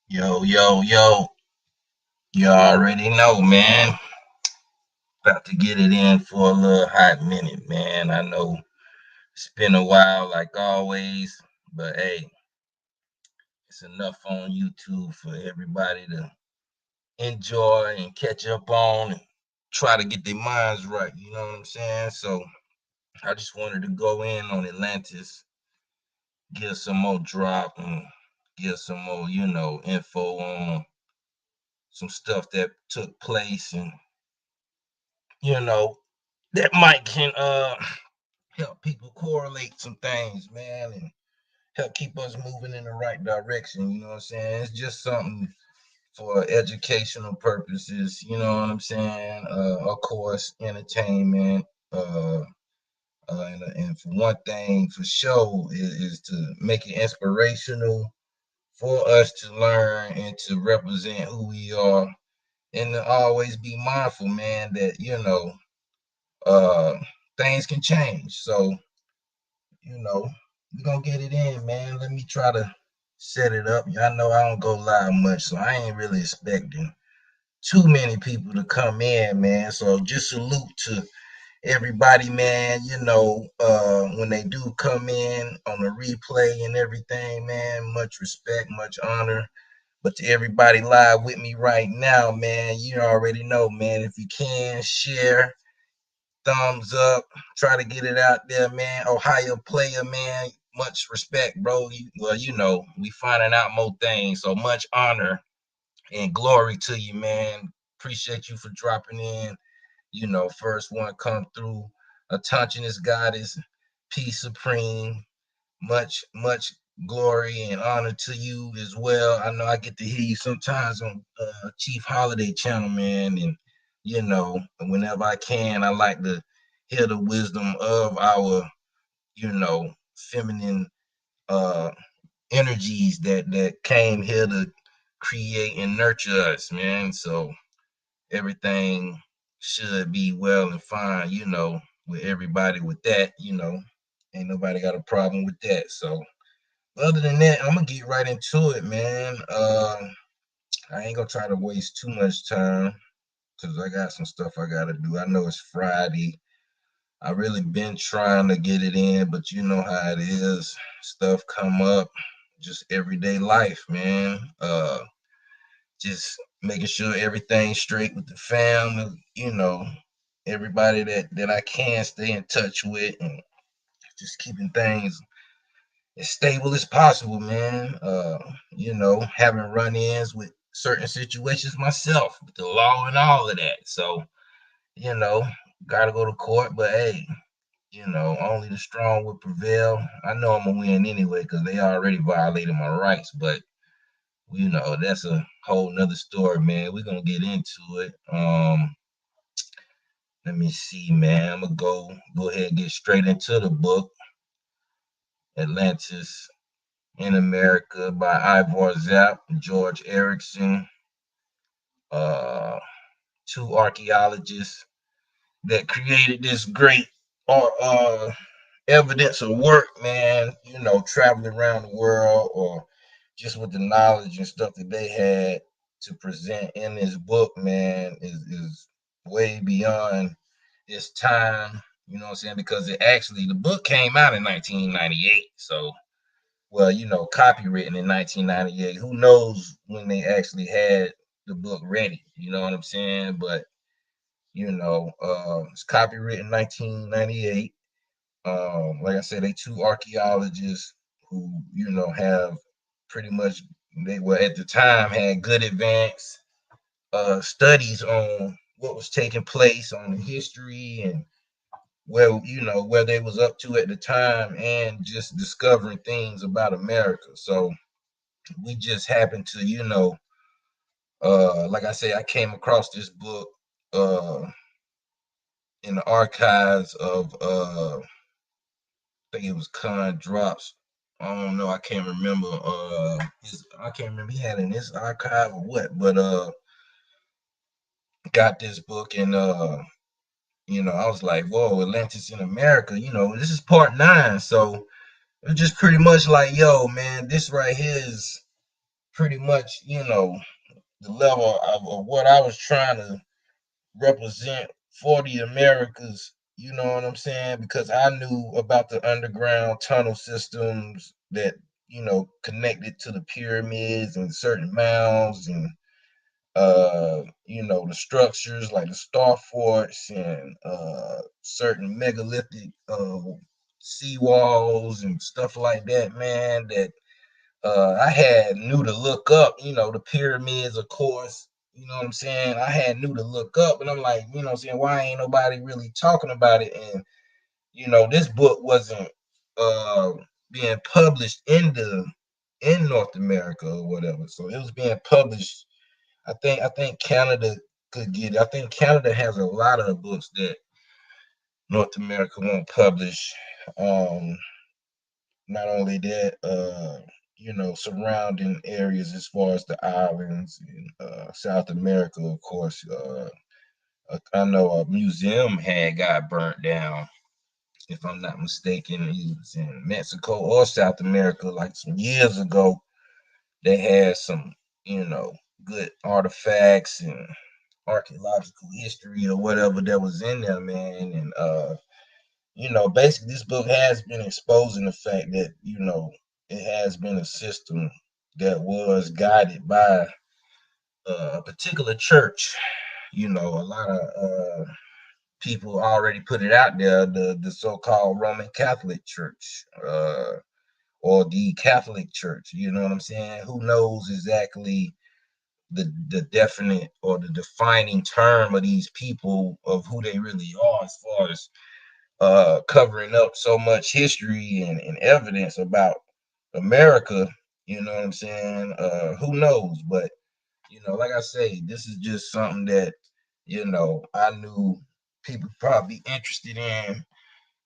Yo, yo, yo. You already know, man. About to get it in for a little hot minute, man. I know it's been a while, like always, but hey, it's enough on YouTube for everybody to enjoy and catch up on and try to get their minds right. You know what I'm saying? So I just wanted to go in on Atlantis, give some more drop and give some more, info on some stuff that took place and you know that might can help people correlate some things, man, and help keep us moving in the right direction. You know what I'm saying? It's just something for educational purposes. You know what I'm saying? Of course, entertainment. And for one thing, for sure, is to make it inspirational for us to learn and to represent who we are, and to always be mindful, man, that uh, things can change. So we're gonna get it in, man. Let me try to set it up. Y'all know I don't go live much, so I ain't really expecting too many people to come in, man. So just salute to everybody, man. When they do come in on the replay and everything, man, much respect, much honor. But to everybody live with me right now, man, you already know, man. If you can share, thumbs up, try to get it out there, man. Ohio player, man. Much respect, bro. We finding out more things. So much honor and glory to you, man. Appreciate you for dropping in. First one come through. A touchiness goddess, peace supreme. Much glory and honor to you as well. I know I get to hear you sometimes on Chief Holiday channel, man, and whenever I can, I like to hear the wisdom of our, feminine uh energies that came here to create and nurture us, man. So everything should be well and fine, with everybody with that. Ain't nobody got a problem with that. So other than that, I'm gonna get right into it, man. I ain't gonna try to waste too much time because I got some stuff I gotta do. I know it's Friday. I really been trying to get it in, but you know how it is. Stuff come up, just everyday life, man. Just making sure everything's straight with the family, everybody that I can stay in touch with, and just keeping things as stable as possible, man. Having run-ins with certain situations myself, with the law and all of that. So, you know, gotta go to court, but hey, only the strong would prevail. I know I'm gonna win anyway because they already violated my rights, but that's a whole nother story, man. We're gonna get into it. Let me see, man. I'm gonna go ahead and get straight into the book, Atlantis in America by Ivar Zapp and George Erickson, uh, two archaeologists that created this great uh, evidence of work, man, traveling around the world or just with the knowledge and stuff that they had to present in this book, man, is way beyond its time, you know what I'm saying? Because the book came out in 1998. So, well, copywritten in 1998. Who knows when they actually had the book ready, you know what I'm saying? But, it's copywritten 1998. Like I said, they two archaeologists who, have pretty much they were at the time had good advanced studies on what was taking place on the history and where they was up to at the time and just discovering things about America. So we just happened to, like I say, I came across this book in the archives of think it was Con Drops. I don't know. I can't remember. I can't remember he had in his archive or what. But got this book and I was like, whoa, Atlantis in America. This is part 9, so it's just pretty much like, yo, man, this right here is pretty much the level of what I was trying to represent for the Americas, you know what I'm saying? Because I knew about the underground tunnel systems that, connected to the pyramids and certain mounds and the structures like the star forts and certain megalithic sea walls and stuff like that, man, that I had knew to look up, the pyramids, of course, you know what I'm saying? I had knew to look up, and I'm like, what I'm saying, why ain't nobody really talking about it? And, this book wasn't uh, being published in North America or whatever. So it was being published. I think Canada could get it. I think Canada has a lot of books that North America won't publish. Um, Not only that, surrounding areas as far as the islands in South America, of course. I know a museum had got burnt down, if I'm not mistaken. It was in Mexico or South America, like some years ago. They had some, good artifacts and archaeological history or whatever that was in there, man. And basically this book has been exposing the fact that, it has been a system that was guided by a particular church. A lot of people already put it out there, the so-called Roman Catholic Church, or the Catholic Church, you know what I'm saying? Who knows exactly the definite or the defining term of these people of who they really are as far as covering up so much history and evidence about America, you know what I'm saying? Who knows? But, like I say, this is just something that, I knew people probably interested in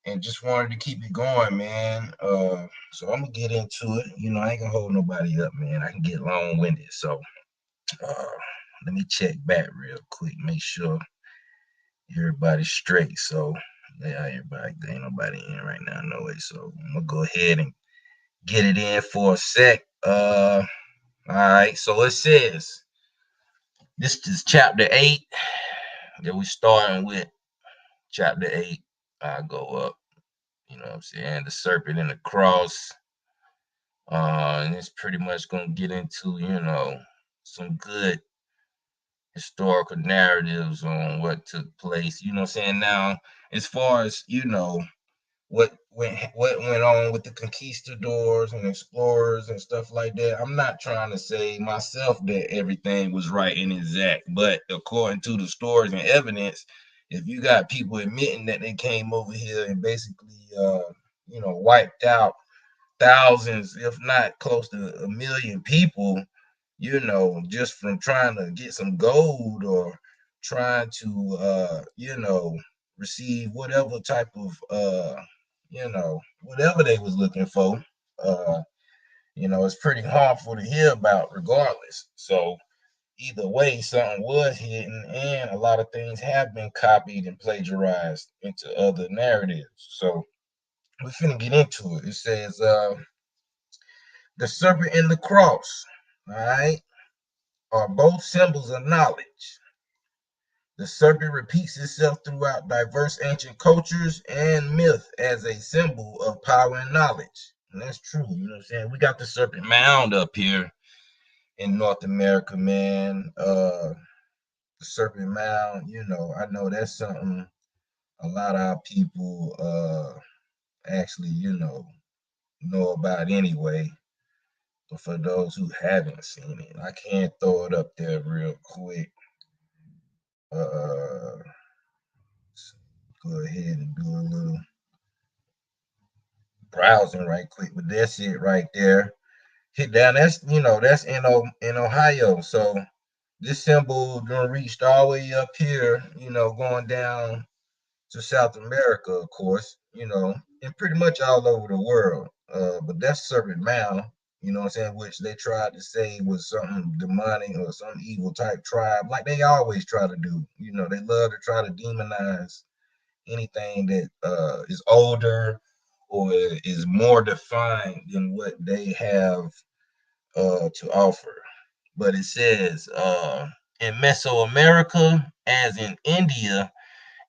and just wanted to keep it going, man. So I'm gonna get into it. I ain't gonna hold nobody up, man. I can get long-winded. So uh, let me check back real quick, make sure everybody's straight. So Yeah, everybody, ain't nobody in right now, no way. So I'm gonna go ahead and get it in for a sec. All right. So it says this is chapter 8 that we starting with. Chapter 8. I go up. You know what I'm saying? The serpent and the cross. And it's pretty much gonna get into some good historical narratives on what took place. You know what I'm saying? Now, as far as what went on with the conquistadors and explorers and stuff like that. I'm not trying to say myself that everything was right and exact, but according to the stories and evidence, if you got people admitting that they came over here and basically wiped out thousands, if not close to a million people, just from trying to get some gold or trying to receive whatever type of whatever they was looking for. uh it's pretty harmful to hear about regardless. So either way, something was hidden, and a lot of things have been copied and plagiarized into other narratives. So we're finna get into it. It says the serpent and the cross, all right, are both symbols of knowledge. The serpent repeats itself throughout diverse ancient cultures and myth as a symbol of power and knowledge. And that's true. You know what I'm saying? We got the serpent mound up here in North America, man. The serpent mound, I know that's something a lot of our people actually, know about anyway. But for those who haven't seen it, I can throw it up there real quick. Let's go ahead and do a little browsing right quick, but that's it right there. Hit down. That's in Ohio. So this symbol done reached all the way up here. Going down to South America, of course. And pretty much all over the world. But that's Serpent Mound. You know what I'm saying? Which they tried to say was something demonic or some evil type tribe, like they always try to do. They love to try to demonize anything that is older or is more defined than what they have to offer. But it says in Mesoamerica, as in India,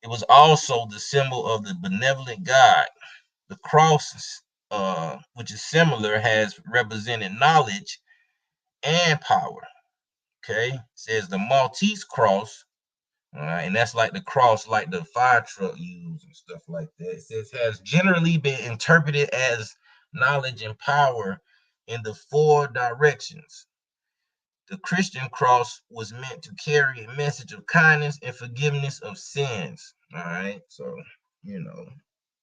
it was also the symbol of the benevolent God. The cross, which is similar, has represented knowledge and power. Okay, it says the Maltese cross. All right, and that's like the cross, like the fire truck used and stuff like that. It says has generally been interpreted as knowledge and power in the four directions. The Christian cross was meant to carry a message of kindness and forgiveness of sins. All right, so you know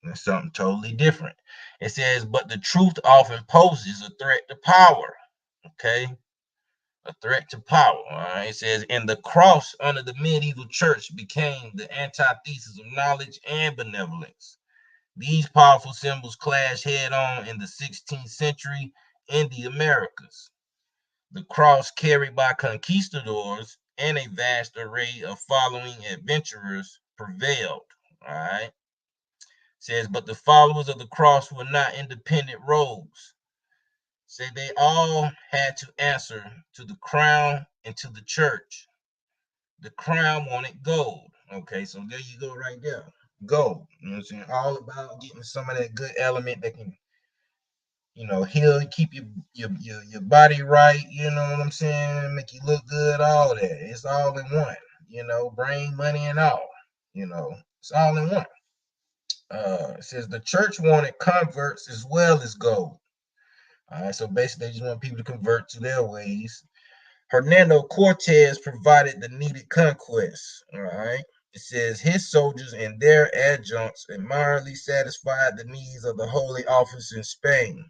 that's something totally different. It says, but the truth often poses a threat to power. Okay, a threat to power. All right. It says, and the cross under the medieval church became the antithesis of knowledge and benevolence. These powerful symbols clashed head on in the 16th century in the Americas. The cross, carried by conquistadors and a vast array of following adventurers, prevailed. All right. It says, but the followers of the cross were not independent rogues. Say they all had to answer to the crown and to the church. The crown wanted gold. Okay, so there you go right there. Gold. You know what I'm saying? All about getting some of that good element that can, heal, keep your body right, you know what I'm saying? Make you look good, all that. It's all in one, brain, money, and all. It's all in one. It says the church wanted converts as well as gold. All right, so basically they just want people to convert to their ways. Hernando Cortez provided the needed conquests. All right. It says his soldiers and their adjuncts admirably satisfied the needs of the Holy Office in Spain.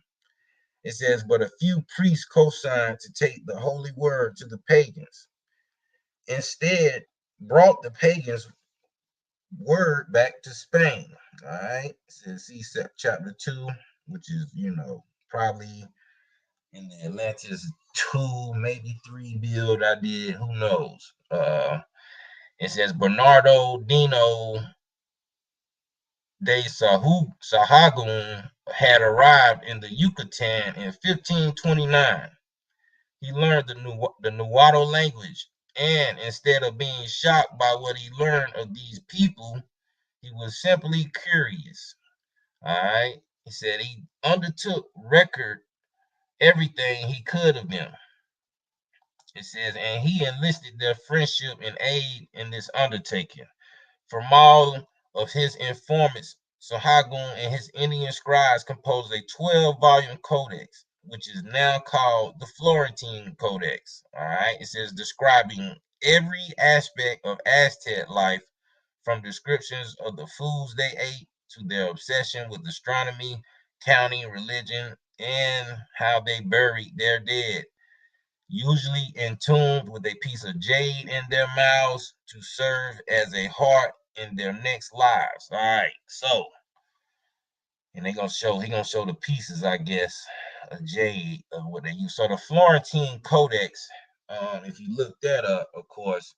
It says, but a few priests co-signed to take the holy word to the pagans. Instead, brought the pagans' word back to Spain. All right. It says, see chapter 2, which is, probably in the Atlantis 2, maybe 3 build I did. Who knows? It says Bernardo Dino Sahagún had arrived in the Yucatan in 1529. He learned the Nahuatl language, and instead of being shocked by what he learned of these people, he was simply curious. All right. He said he undertook record everything he could of them. It says, and he enlisted their friendship and aid in this undertaking. From all of his informants, Sahagún and his Indian scribes composed a 12-volume codex, which is now called the Florentine Codex. All right. It says describing every aspect of Aztec life, from descriptions of the foods they ate to their obsession with astronomy, counting, religion, and how they buried their dead, usually entombed with a piece of jade in their mouths to serve as a heart in their next lives. All right, so and he gonna show the pieces, I guess, of jade of what they use. So the Florentine Codex, if you look that up, of course,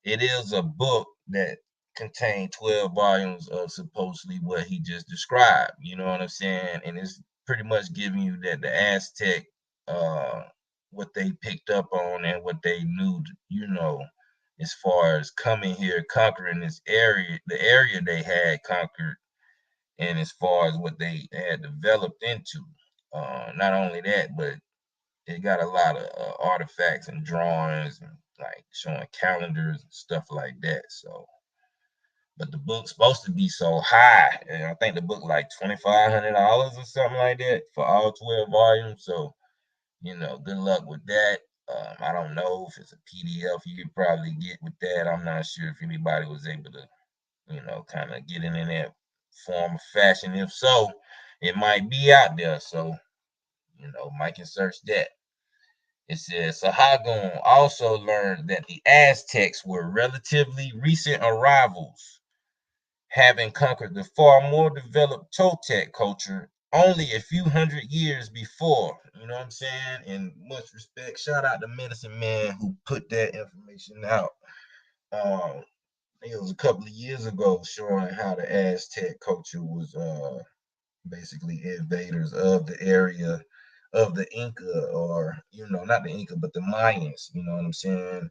it is a book that contained 12 volumes of supposedly what he just described. You know what I'm saying? And it's pretty much giving you that the Aztec, uh, what they picked up on and what they knew, as far as coming here, conquering this area, the area they had conquered, and as far as what they had developed into. Not only that, but it got a lot of artifacts and drawings and like showing calendars and stuff like that. So, but the book's supposed to be so high, and I think the book like $2,500 or something like that for all 12 volumes. So, good luck with that. I don't know if it's a PDF you could probably get with that. I'm not sure if anybody was able to, kind of get in that form of fashion. If so, it might be out there. So, Mike can search that. It says Sahagún also learned that the Aztecs were relatively recent arrivals, having conquered the far more developed Toltec culture only a few hundred years before. You know what I'm saying? In much respect, shout out to Medicine Man who put that information out. Um, it was a couple of years ago showing how the Aztec culture was basically invaders of the area of the Inca, or not the Inca, but the Mayans. You know what I'm saying?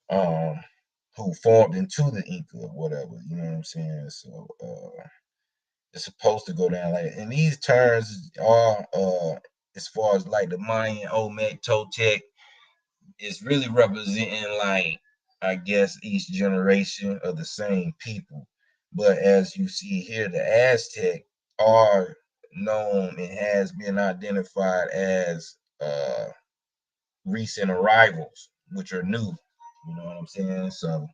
Um, who formed into the Inca or whatever. You know what I'm saying? So it's supposed to go down like, and these terms are as far as like the Mayan, Olmec, Toltec, it's really representing like, I guess, each generation of the same people. But as you see here, the Aztec are known and has been identified as recent arrivals, which are new. You know what I'm saying? So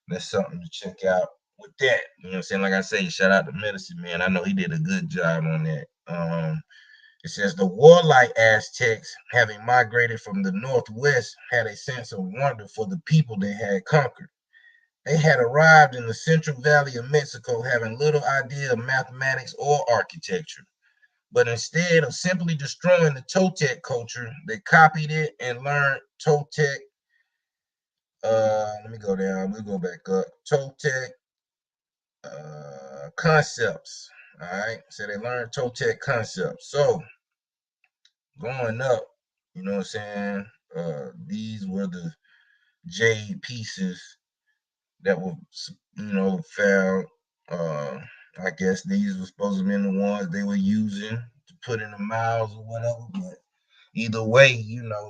that's something to check out with that. You know what I'm saying? Like I say, shout out to Medicine Man. I know he did a good job on that. It says the warlike Aztecs, having migrated from the northwest, had a sense of wonder for the people they had conquered. They had arrived in the central valley of Mexico having little idea of mathematics or architecture. But instead of simply destroying the Toltec culture, they copied it and learned Toltec. Let me go down. We'll go back up. Toltec concepts. All right. So they learned Toltec concepts. So going up, you know what I'm saying? These were the jade pieces that were, found. Uh, I guess these were supposed to be the ones they were using to put in the mouths or whatever. But either way,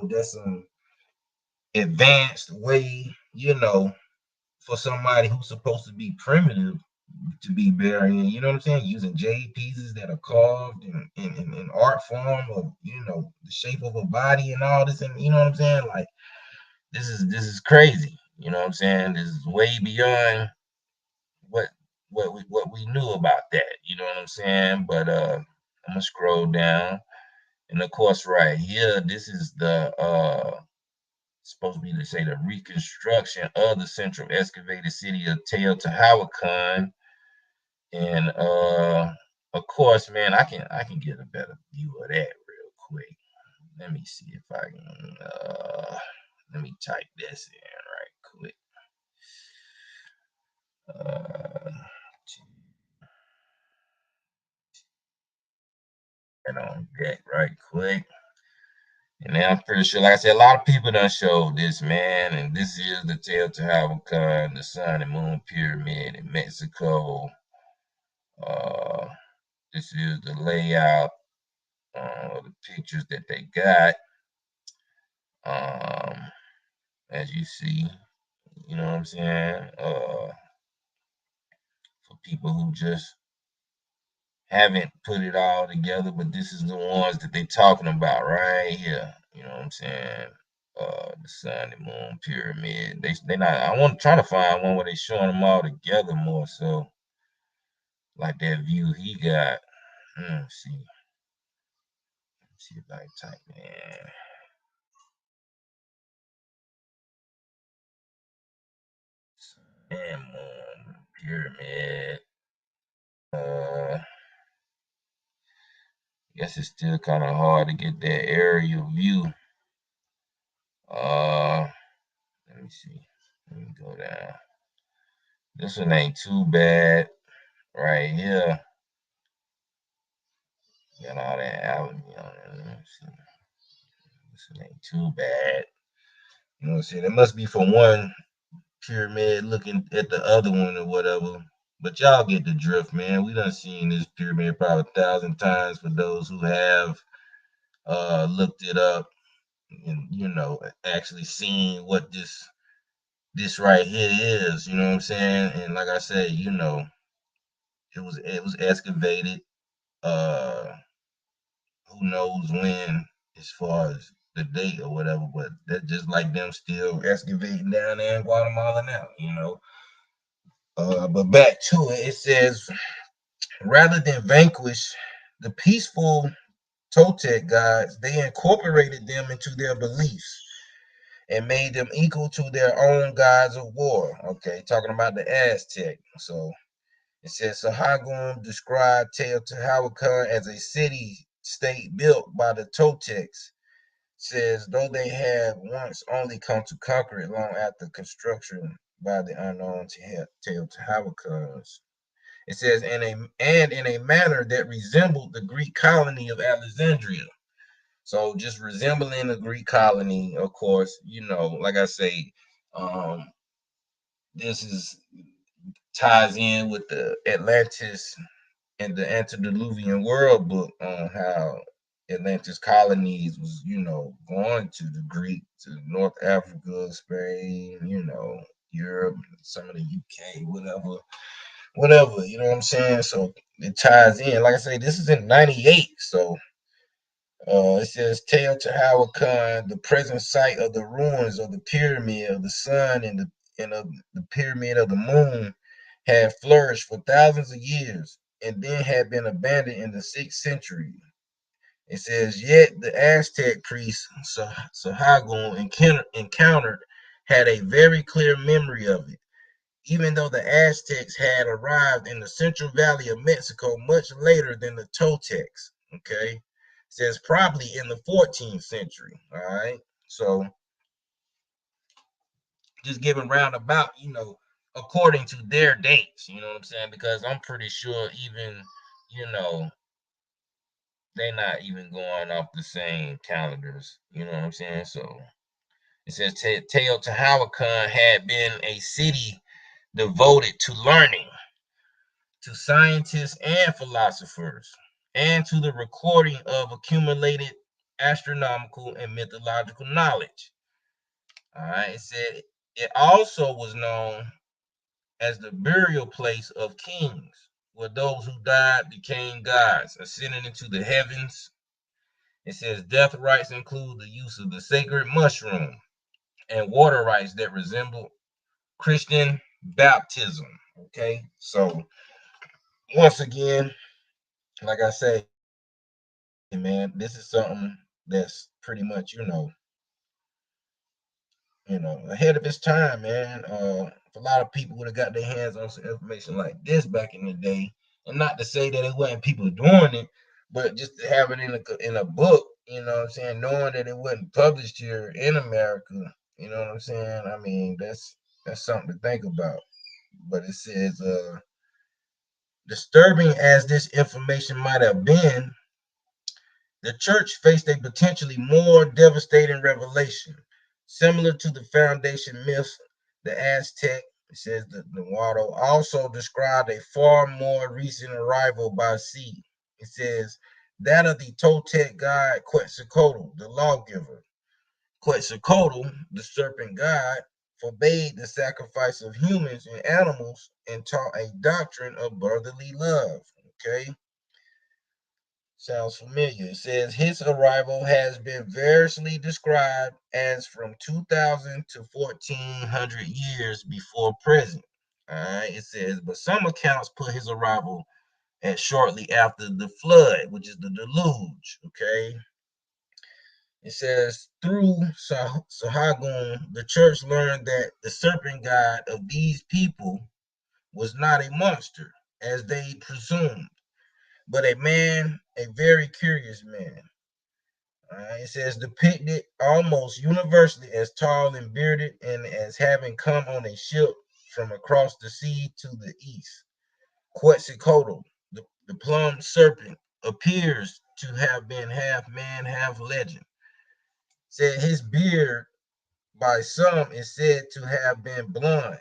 that's an advanced way, for somebody who's supposed to be primitive to be burying, you know what I'm saying? Using jade pieces that are carved in art form of, the shape of a body and all this, and you know what I'm saying? Like this is crazy. You know what I'm saying? This is way beyond what what we knew about that. You know what I'm saying? But I'm gonna scroll down, and of course, right here, this is the supposed to be, to say, the reconstruction of the central excavated city of Teotihuacan. And of course, man, I can get a better view of that real quick. Let me see if I can let me type this in right quick. Uh And on deck right quick. And then I'm pretty sure, like I said, a lot of people done showed this, man. And this is the Teotihuacan, the Sun and Moon Pyramid in Mexico. Uh, this is the layout of the pictures that they got. Um, as you see, you know what I'm saying? For people who just haven't put it all together, but this is the ones that they talking about right here. You know what I'm saying? The sun and moon pyramid. They not. I want to try to find one where they showing them all together more so, like that view he got. Let's see. Let's see if I can type in. Sun and moon pyramid. I guess it's still kind of hard to get that aerial view. Let me see. Let me go down. This one ain't too bad right here. Got all that avenue on it. Let me see. This one ain't too bad. You know what I'm saying? It must be from one pyramid looking at the other one or whatever. But y'all get the drift, man. We done seen this pyramid probably 1,000 times for those who have looked it up and actually seen what this right here is. You know what I'm saying? And like I said, it was excavated. Uh, who knows when, as far as the date or whatever, but that's just like them still excavating down there in Guatemala now. But back to it, it says rather than vanquish the peaceful Toltec gods, they incorporated them into their beliefs and made them equal to their own gods of war. Okay, talking about the Aztec. So it says Sahagún described Teotihuacan as a city state built by the Toltecs. Says though they had once only come to conquer it long after construction by the unknown Teotihuacans. It says in a manner that resembled the Greek colony of Alexandria. So just resembling the Greek colony, of course, like I say, um, this is ties in with the Atlantis in the antediluvian world book on how Atlantis colonies was, going to the Greek, to North Africa, Spain, Europe, some of the UK, whatever, you know what I'm saying? So it ties in. Like I say, this is in 98. So it says Teotihuacan, the present site of the ruins of the pyramid of the sun and of the pyramid of the moon, had flourished for thousands of years and then had been abandoned in the 6th century. It says, yet the Aztec priest Sahagun encountered had a very clear memory of it, even though the Aztecs had arrived in the central valley of Mexico much later than the Toltecs. Okay. It says probably in the 14th century. All right. So just giving roundabout, according to their dates, you know what I'm saying? Because I'm pretty sure even, you know, they're not even going off the same calendars, you know what I'm saying? So it says Teotihuacan had been a city devoted to learning, to scientists and philosophers, and to the recording of accumulated astronomical and mythological knowledge. All right, it said it also was known as the burial place of kings, where those who died became gods, ascending into the heavens. It says death rites include the use of the sacred mushroom and water rites that resemble Christian baptism. Okay, so once again, like I say, man, this is something that's pretty much, ahead of its time, man. A lot of people would have got their hands on some information like this back in the day, and not to say that it wasn't people doing it, but just to have it in a book, you know what I'm saying, knowing that it wasn't published here in America, you know what I'm saying. I mean, that's something to think about. But it says, disturbing as this information might have been, The church faced a potentially more devastating revelation, similar to the foundation myths. The Aztec, it says the Wado, also described a far more recent arrival by sea. It says that of the Toltec god Quetzalcoatl, the lawgiver. Quetzalcoatl, the serpent god, forbade the sacrifice of humans and animals and taught a doctrine of brotherly love. Okay, sounds familiar. It says his arrival has been variously described as from 2000 to 1400 years before present. All right, it says, but some accounts put his arrival at shortly after the flood, which is the deluge. Okay, it says through Sahagun, the church learned that the serpent god of these people was not a monster, as they presumed, but a man, a very curious man. It says depicted almost universally as tall and bearded and as having come on a ship from across the sea to the east. Quetzalcoatl, the plum serpent, appears to have been half man, half legend. Said his beard by some is said to have been blonde,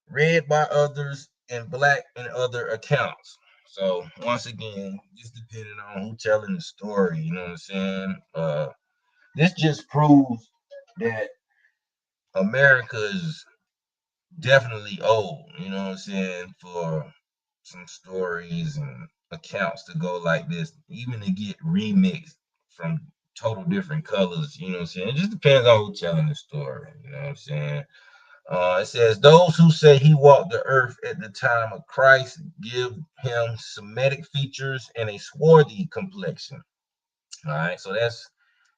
red by others, and black in other accounts. So once again, just depending on who telling the story, you know what I'm saying? This just proves that America is definitely old, you know what I'm saying, for some stories and accounts to go like this, even to get remixed from total different colors, you know what I'm saying? It just depends on who's telling the story, you know what I'm saying? It says, those who say he walked the earth at the time of Christ give him Semitic features and a swarthy complexion. All right, so that's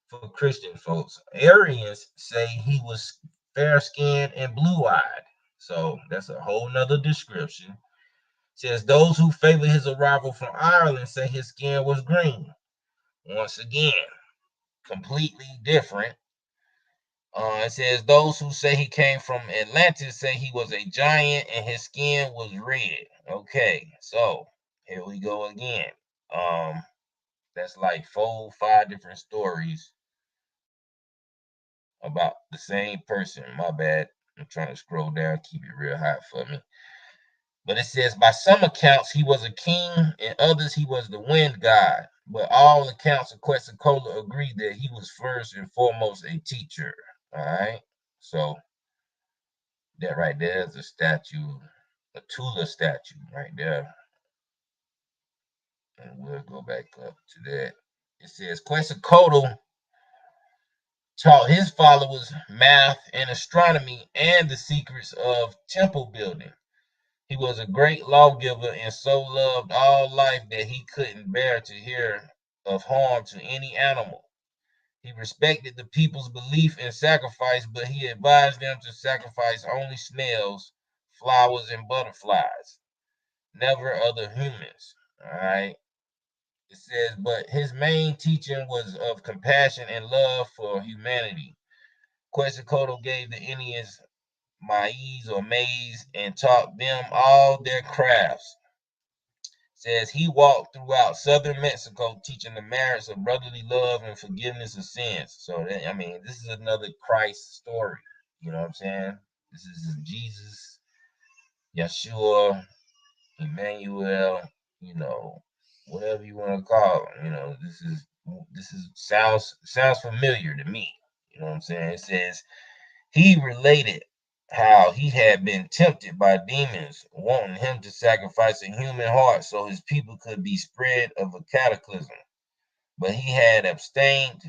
for Christian folks. Arians say he was fair skinned and blue eyed. So that's a whole nother description. It says those who favor his arrival from Ireland say his skin was green. Once again, completely different. It says those who say he came from Atlantis say he was a giant and his skin was red. Okay, so here we go again. That's like 4, 5 different stories about the same person. My bad. I'm trying to scroll down, keep it real hot for me. But it says, by some accounts, he was a king, and others, he was the wind god. But all accounts of Quetzalcoatl agree that he was first and foremost a teacher. All right. So that right there is a statue, a Tula statue right there. And we'll go back up to that. It says Quetzalcoatl taught his followers math and astronomy and the secrets of temple building. He was a great lawgiver and so loved all life that he couldn't bear to hear of harm to any animal. He respected the people's belief in sacrifice, but he advised them to sacrifice only snails, flowers, and butterflies, never other humans. All right. It says, but his main teaching was of compassion and love for humanity. Quetzalcoatl gave the Indians maize or maize and taught them all their crafts. Says he walked throughout southern Mexico teaching the merits of brotherly love and forgiveness of sins. So, I mean, this is another Christ story. You know what I'm saying? This is Jesus, Yeshua, Emmanuel, you know, whatever you want to call him. You know, this is sounds familiar to me. You know what I'm saying? It says he related how he had been tempted by demons, wanting him to sacrifice a human heart so his people could be spread of a cataclysm. But he had abstained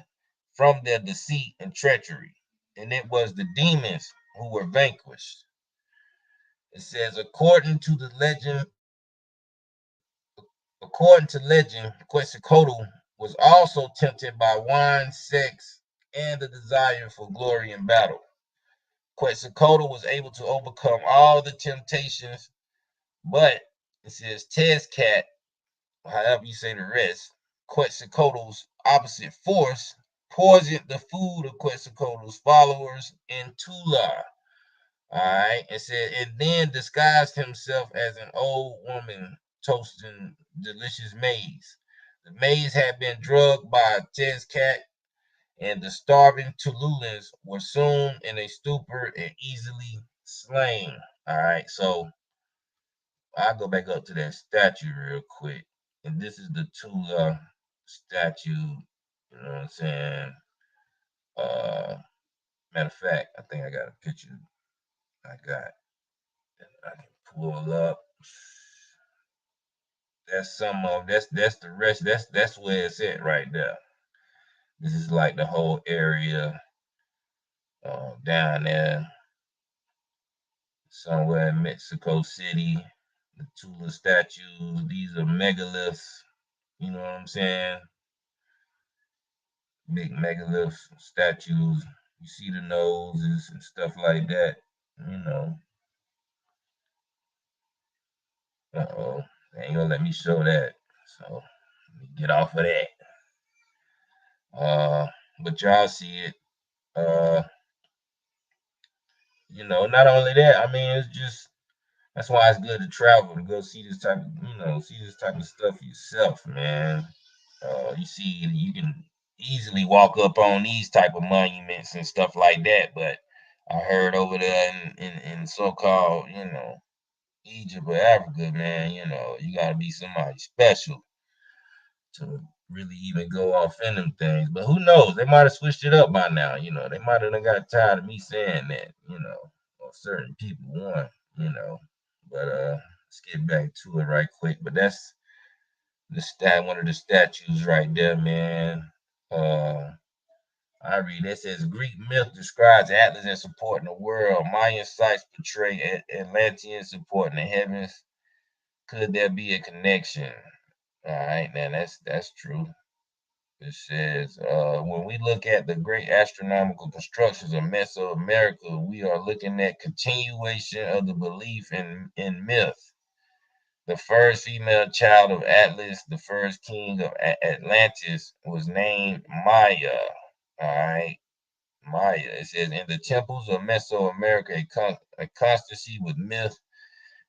from their deceit and treachery, and it was the demons who were vanquished. It says, according to legend, Quetzalcoatl was also tempted by wine, sex, and the desire for glory in battle. Quetzalcoatl was able to overcome all the temptations, but it says Tezcat, however you say the rest, Quetzalcoatl's opposite force, poisoned the food of Quetzalcoatl's followers in Tula. All right, it said, and then disguised himself as an old woman toasting delicious maize. The maize had been drugged by a Tezcat, and the starving Tululans were soon in a stupor and easily slain. All right, so I'll go back up to that statue real quick. And this is the Tula statue. You know what I'm saying? Uh, Matter of fact, I think I got a picture. I got. I can pull up. That's some of that's the rest. That's where it's at right there. This is like the whole area down there somewhere in Mexico City. The Tula statues. These are megaliths. You know what I'm saying? Big megalith statues. You see the noses and stuff like that. You know. Uh-oh. They ain't gonna let me show that. So let me get off of that. But y'all see it. Uh, not only that, I mean, it's just that's why it's good to travel to go see this type of, see this type of stuff yourself, man. You see, you can easily walk up on these type of monuments and stuff like that, but I heard over there in so-called, Egypt or Africa, man, you gotta be somebody special to really even go off in them things. But who knows? They might have switched it up by now. They might have got tired of me saying that. Or certain people want. But let's get back to it right quick. But that's one of the statues right there, man. Uh, I read it says Greek myth describes Atlas as supporting the world. Mayan sites portray Atlanteans supporting the heavens. Could there be a connection? All right, man, that's true. It says, when we look at the great astronomical constructions of Mesoamerica, we are looking at continuation of the belief in myth. The first female child of Atlas, the first king of Atlantis, was named Maya. All right, Maya. It says, in the temples of Mesoamerica, a constancy with myth,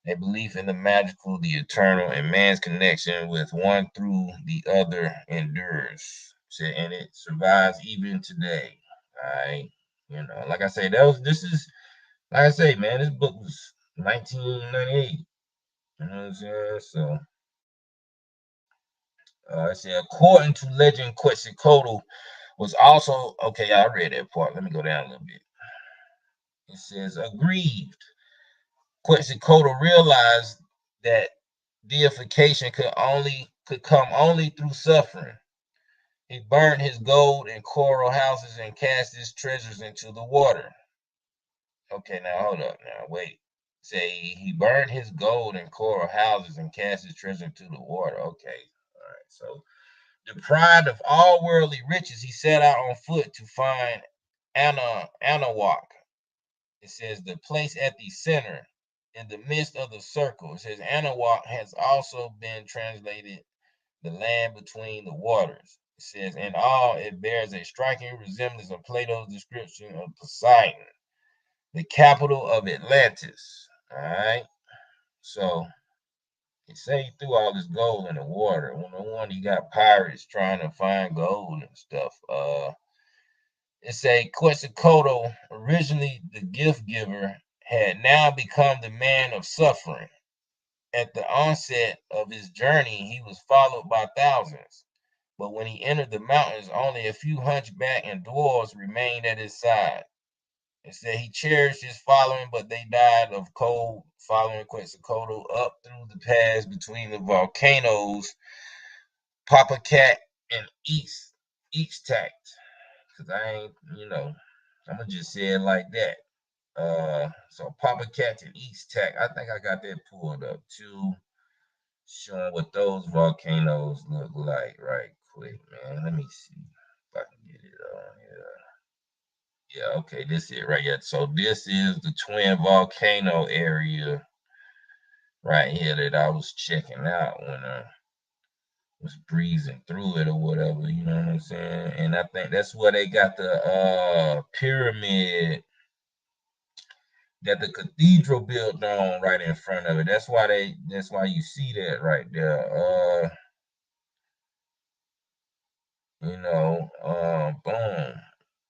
a belief in the magical, the eternal, and man's connection with one through the other endures. And it survives even today. All right. Like I say, this is like I say, man, this book was 1998. You know what I'm saying? So it said, according to legend, Quetzalcoatl was also okay. I read that part. Let me go down a little bit. It says, aggrieved. Quetzalcoatl realized that deification could come only through suffering. He burned his gold and coral houses and cast his treasures into the water. Okay, now hold up. Now wait. Say he burned his gold and coral houses and cast his treasure into the water. Okay. All right. So deprived of all worldly riches, he set out on foot to find Anahuac. It says the place at the center, in the midst of the circle. It says Anahuac has also been translated the land between the waters. It says, in all, it bears a striking resemblance of Plato's description of Poseidon, the capital of Atlantis. All right. So he say he threw all this gold in the water. One, he got pirates trying to find gold and stuff. It's a Quetzalcoatl, originally the gift giver, had now become the man of suffering. At the onset of his journey, he was followed by thousands. But when he entered the mountains, only a few hunchback and dwarves remained at his side. It said he cherished his following, but they died of cold following Quetzalcoatl up through the pass between the volcanoes Papa Cat and Each Tact. Because I ain't, I'm going to just say it like that. So Papa Cat and East Tact, I think I got that pulled up too, showing what those volcanoes look like right quick, man. Let me see if I can get it on here. Yeah, okay, this is it right here. So this is the Twin Volcano area right here that I was checking out when I was breezing through it or whatever, you know what I'm saying? And I think that's where they got the pyramid that the cathedral built on right in front of it. That's why you see that right there. Boom.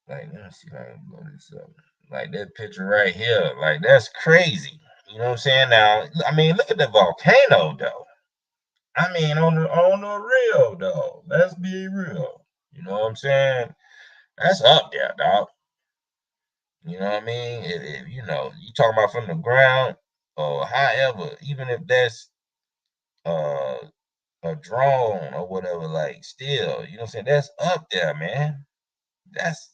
Like, let me see if I can blow this up. Like that picture right here, like that's crazy. You know what I'm saying? Now, I mean, look at the volcano though. I mean, on the real though. Let's be real. You know what I'm saying? That's up there, dog. You know what I mean? You talking about from the ground, or however, even if that's uh a drone or whatever, like still, you know what I'm saying? That's up there, man. That's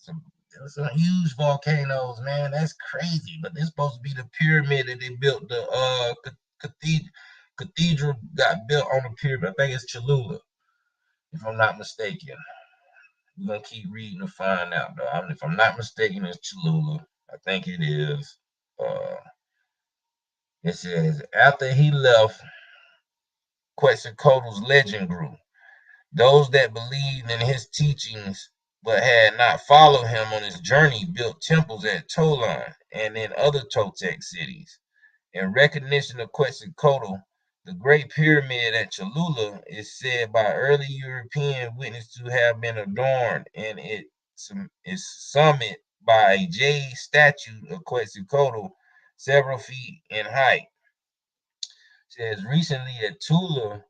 some huge volcanoes, man. That's crazy. But this supposed to be the pyramid that they built. The cathedral got built on the pyramid. I think it's Cholula, if I'm not mistaken. We're gonna keep reading to find out, though. If I'm not mistaken, it's Cholula. I think it is. Uh, it says after he left, Quetzalcoatl's legend grew. Those that believed in his teachings but had not followed him on his journey built temples at Tolan and in other Toltec cities. In recognition of Quetzalcoatl, the Great Pyramid at Cholula is said by early European witnesses to have been adorned and its summit by a jade statue of Quetzalcoatl several feet in height. It says recently at Tula,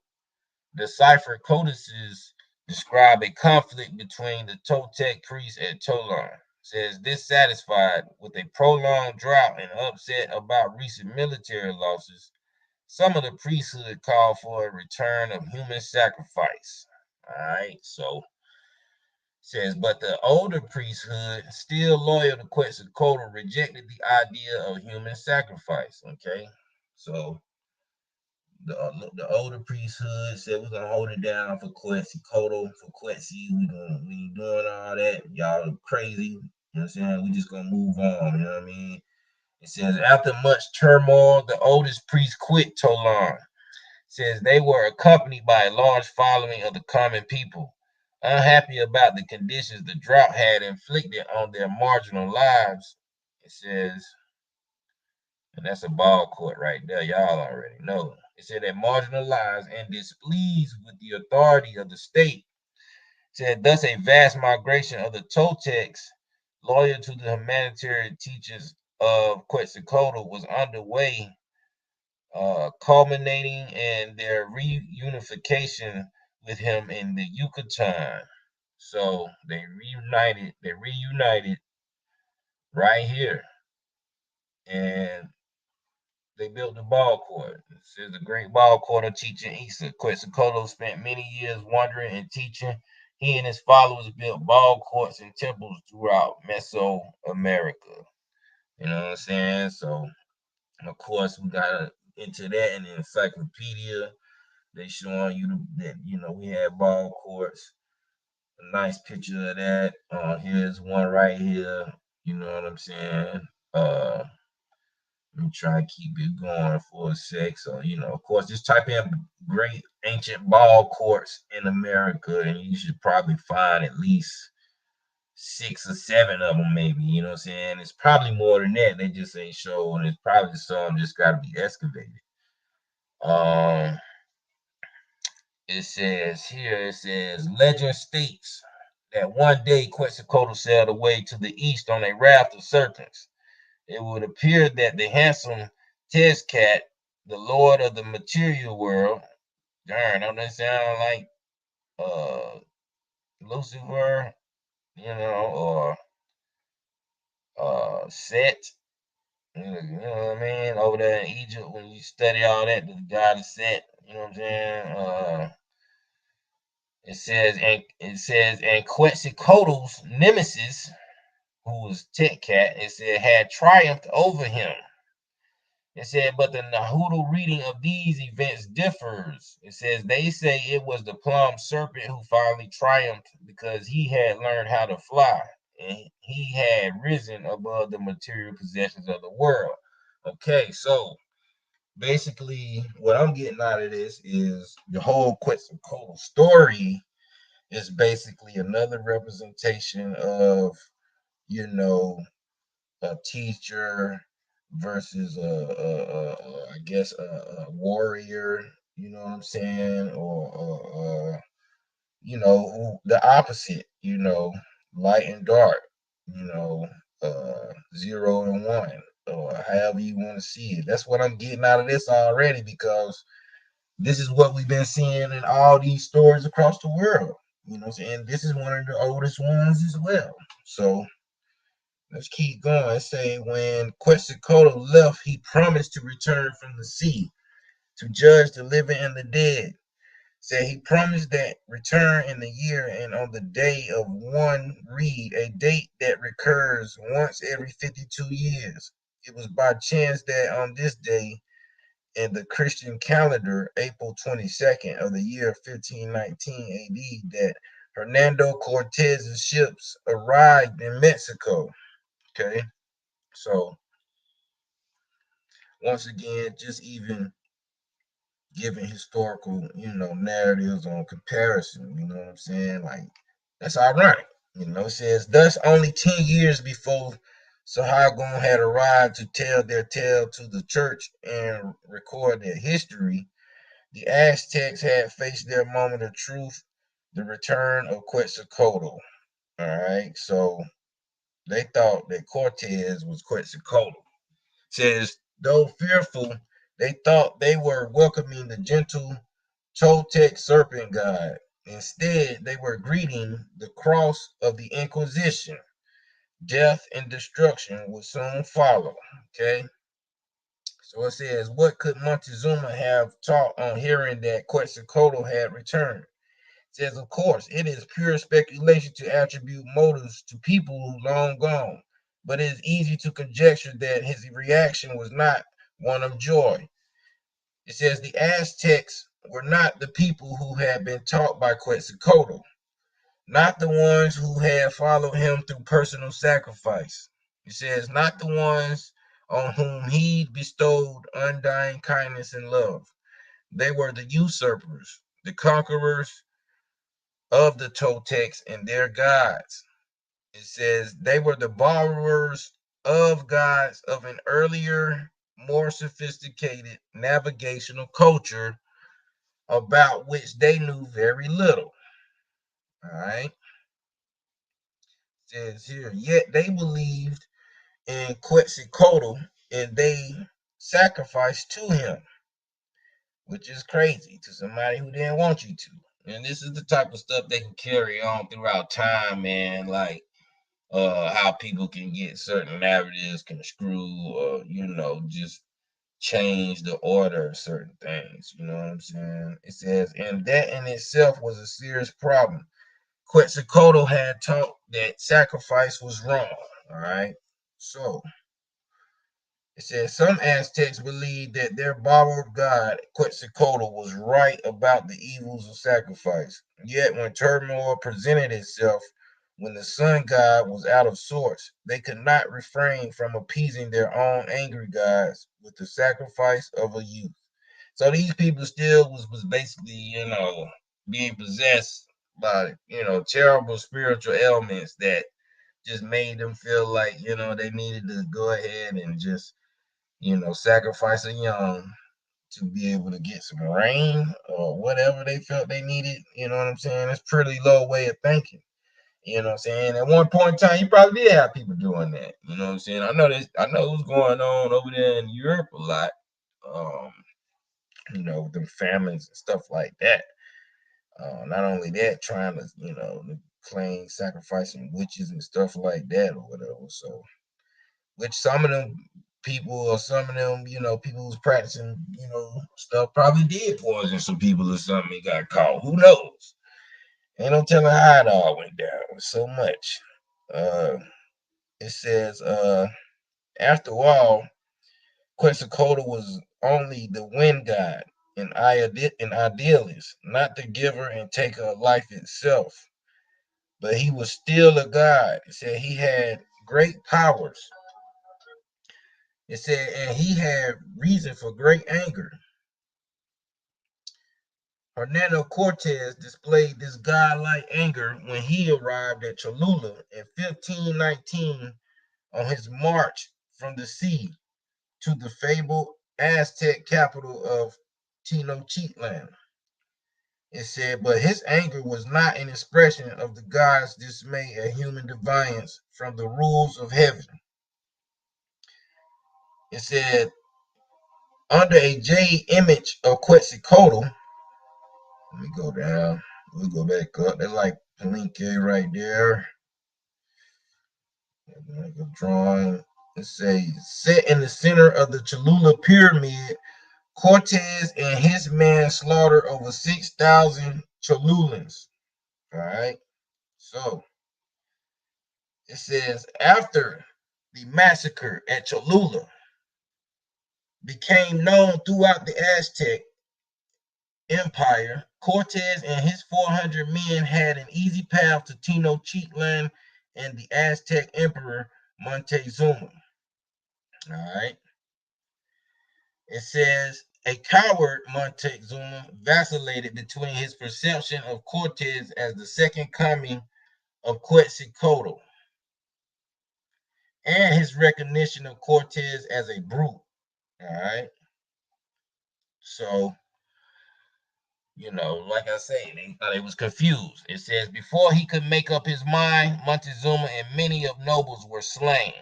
the cipher codices describe a conflict between the Toltec priests at Tolan. Says dissatisfied with a prolonged drought and upset about recent military losses, some of the priesthood called for a return of human sacrifice. All right, so says, but the older priesthood, still loyal to Quetzalcoatl, rejected the idea of human sacrifice. Okay, so the older priesthood said we're gonna hold it down for Quetzalcoatl, for Quetzi. We ain't doing all that. Y'all are crazy. You know what I'm saying? We just gonna move on. You know what I mean? It says after much turmoil, the oldest priest quit Tolan. Says they were accompanied by a large following of the common people, unhappy about the conditions the drought had inflicted on their marginal lives. It says, and that's a ball court right there. Y'all already know. It said that marginalized and displeased with the authority of the state. Said thus a vast migration of the Toltecs, loyal to the humanitarian teachings of Quetzalcoatl, was underway, culminating in their reunification with him in the Yucatan. So they reunited. They reunited right here, and they built the ball court. It says the great ball court of Chichen Itza. Quetzalcoatl spent many years wandering and teaching. He and his followers built ball courts and temples throughout Mesoamerica. You know what I'm saying? So, of course, we got into that in the encyclopedia. They showing you that we had ball courts. A nice picture of that. Here's one right here. You know what I'm saying? Let me try and keep it going for a sec. So, of course, just type in great ancient ball courts in America, and you should probably find at least 6 or 7 of them, maybe. You know what I'm saying? It's probably more than that. They just ain't showing. It's probably some just got to be excavated. Um, it says, legend states that one day Quetzalcoatl sailed away to the east on a raft of serpents. It would appear that the handsome Tezcat, the lord of the material world, darn, don't that sound like Lucifer, or Set, you know what I mean? Over there in Egypt, when you study all that, the god is Set, you know what I'm saying? And Quetzalcoatl's nemesis, who was Tezcat, it said had triumphed over him. It said, but the Nahuatl reading of these events differs. It says they say it was the plum serpent who finally triumphed because he had learned how to fly and he had risen above the material possessions of the world. Okay, so basically, what I'm getting out of this is the whole Quetzalcoatl story is basically another representation of, you know, a teacher versus I guess a warrior. You know what I'm saying? Or the opposite, light and dark, you know, zero and one, or however you want to see it. That's what I'm getting out of this already, because this is what we've been seeing in all these stories across the world. And this is one of the oldest ones as well. So let's keep going. Say when Quetzalcoatl left, he promised to return from the sea to judge the living and the dead. Said he promised that return in the year and on the day of one read, a date that recurs once every 52 years. It was by chance that on this day in the Christian calendar, April 22nd of the year 1519 AD, that Hernando Cortez's ships arrived in Mexico. Okay, so once again, just even giving historical, narratives on comparison. You know what I'm saying? Like, that's ironic. It says, thus only 10 years before Sahagun had arrived to tell their tale to the church and record their history, the Aztecs had faced their moment of truth, the return of Quetzalcoatl. All right, so they thought that Cortez was Quetzalcoatl. Says, though fearful, they thought they were welcoming the gentle Toltec serpent god. Instead, they were greeting the cross of the Inquisition. Death and destruction would soon follow. Okay, so it says, what could Montezuma have taught on hearing that Quetzalcoatl had returned? It says, of course, it is pure speculation to attribute motives to people who long gone, but it is easy to conjecture that his reaction was not one of joy. It says the Aztecs were not the people who had been taught by Quetzalcoatl, not the ones who had followed him through personal sacrifice. It says not the ones on whom he bestowed undying kindness and love. They were the usurpers, the conquerors of the Toltecs and their gods. It says they were the borrowers of gods of an earlier, more sophisticated navigational culture about which they knew very little. All right. It says here, yet they believed in Quetzalcoatl and they sacrificed to him, which is crazy to somebody who didn't want you to. And this is the type of stuff they can carry on throughout time, man. Like how people can get certain narratives construed, or just change the order of certain things. You know what I'm saying? It says, and that in itself was a serious problem. Quetzalcoatl had taught that sacrifice was wrong. All right. So it says some Aztecs believed that their borrowed god Quetzalcoatl was right about the evils of sacrifice. Yet when turmoil presented itself, when the sun god was out of sorts, they could not refrain from appeasing their own angry gods with the sacrifice of a youth. So these people still was basically, being possessed by, terrible spiritual ailments that just made them feel like, they needed to go ahead and just, sacrifice a young to be able to get some rain or whatever they felt they needed. You know what I'm saying? It's pretty low way of thinking. You know what I'm saying? At one point in time, you probably did have people doing that. You know what I'm saying? I know this. I know what's going on over there in Europe a lot. Um, the famines and stuff like that. Not only that, trying to, claim sacrificing witches and stuff like that or whatever. So, which some of them people or some of them, people who's practicing, stuff probably did poison some people or something. He got caught. Who knows? Ain't no telling how it all went down with so much. Uh, it says, after all, Quetzalcoatl was only the wind god, an idealist, not the giver and taker of life itself. But he was still a god. It said he had great powers. It said, and he had reason for great anger. Hernando Cortez displayed this godlike anger when he arrived at Cholula in 1519 on his march from the sea to the fabled Aztec capital of Tenochtitlan. It said, but his anger was not an expression of the God's dismay at human defiance from the rules of heaven. It said, under a jade image of Quetzalcoatl, let me go down, we'll go back up. They like Palenque right there. Like a drawing. It says, set in the center of the Cholula pyramid, Cortez and his men slaughtered over 6,000 Cholulans. All right. So it says, after the massacre at Cholula became known throughout the Aztec Empire, Cortez and his 400 men had an easy path to Tenochtitlan and the Aztec Emperor Montezuma. All right. It says, a coward Montezuma vacillated between his perception of Cortez as the second coming of Quetzalcoatl and his recognition of Cortez as a brute. All right. So, like I say, they thought he was confused. It says, before he could make up his mind, Montezuma and many of nobles were slain.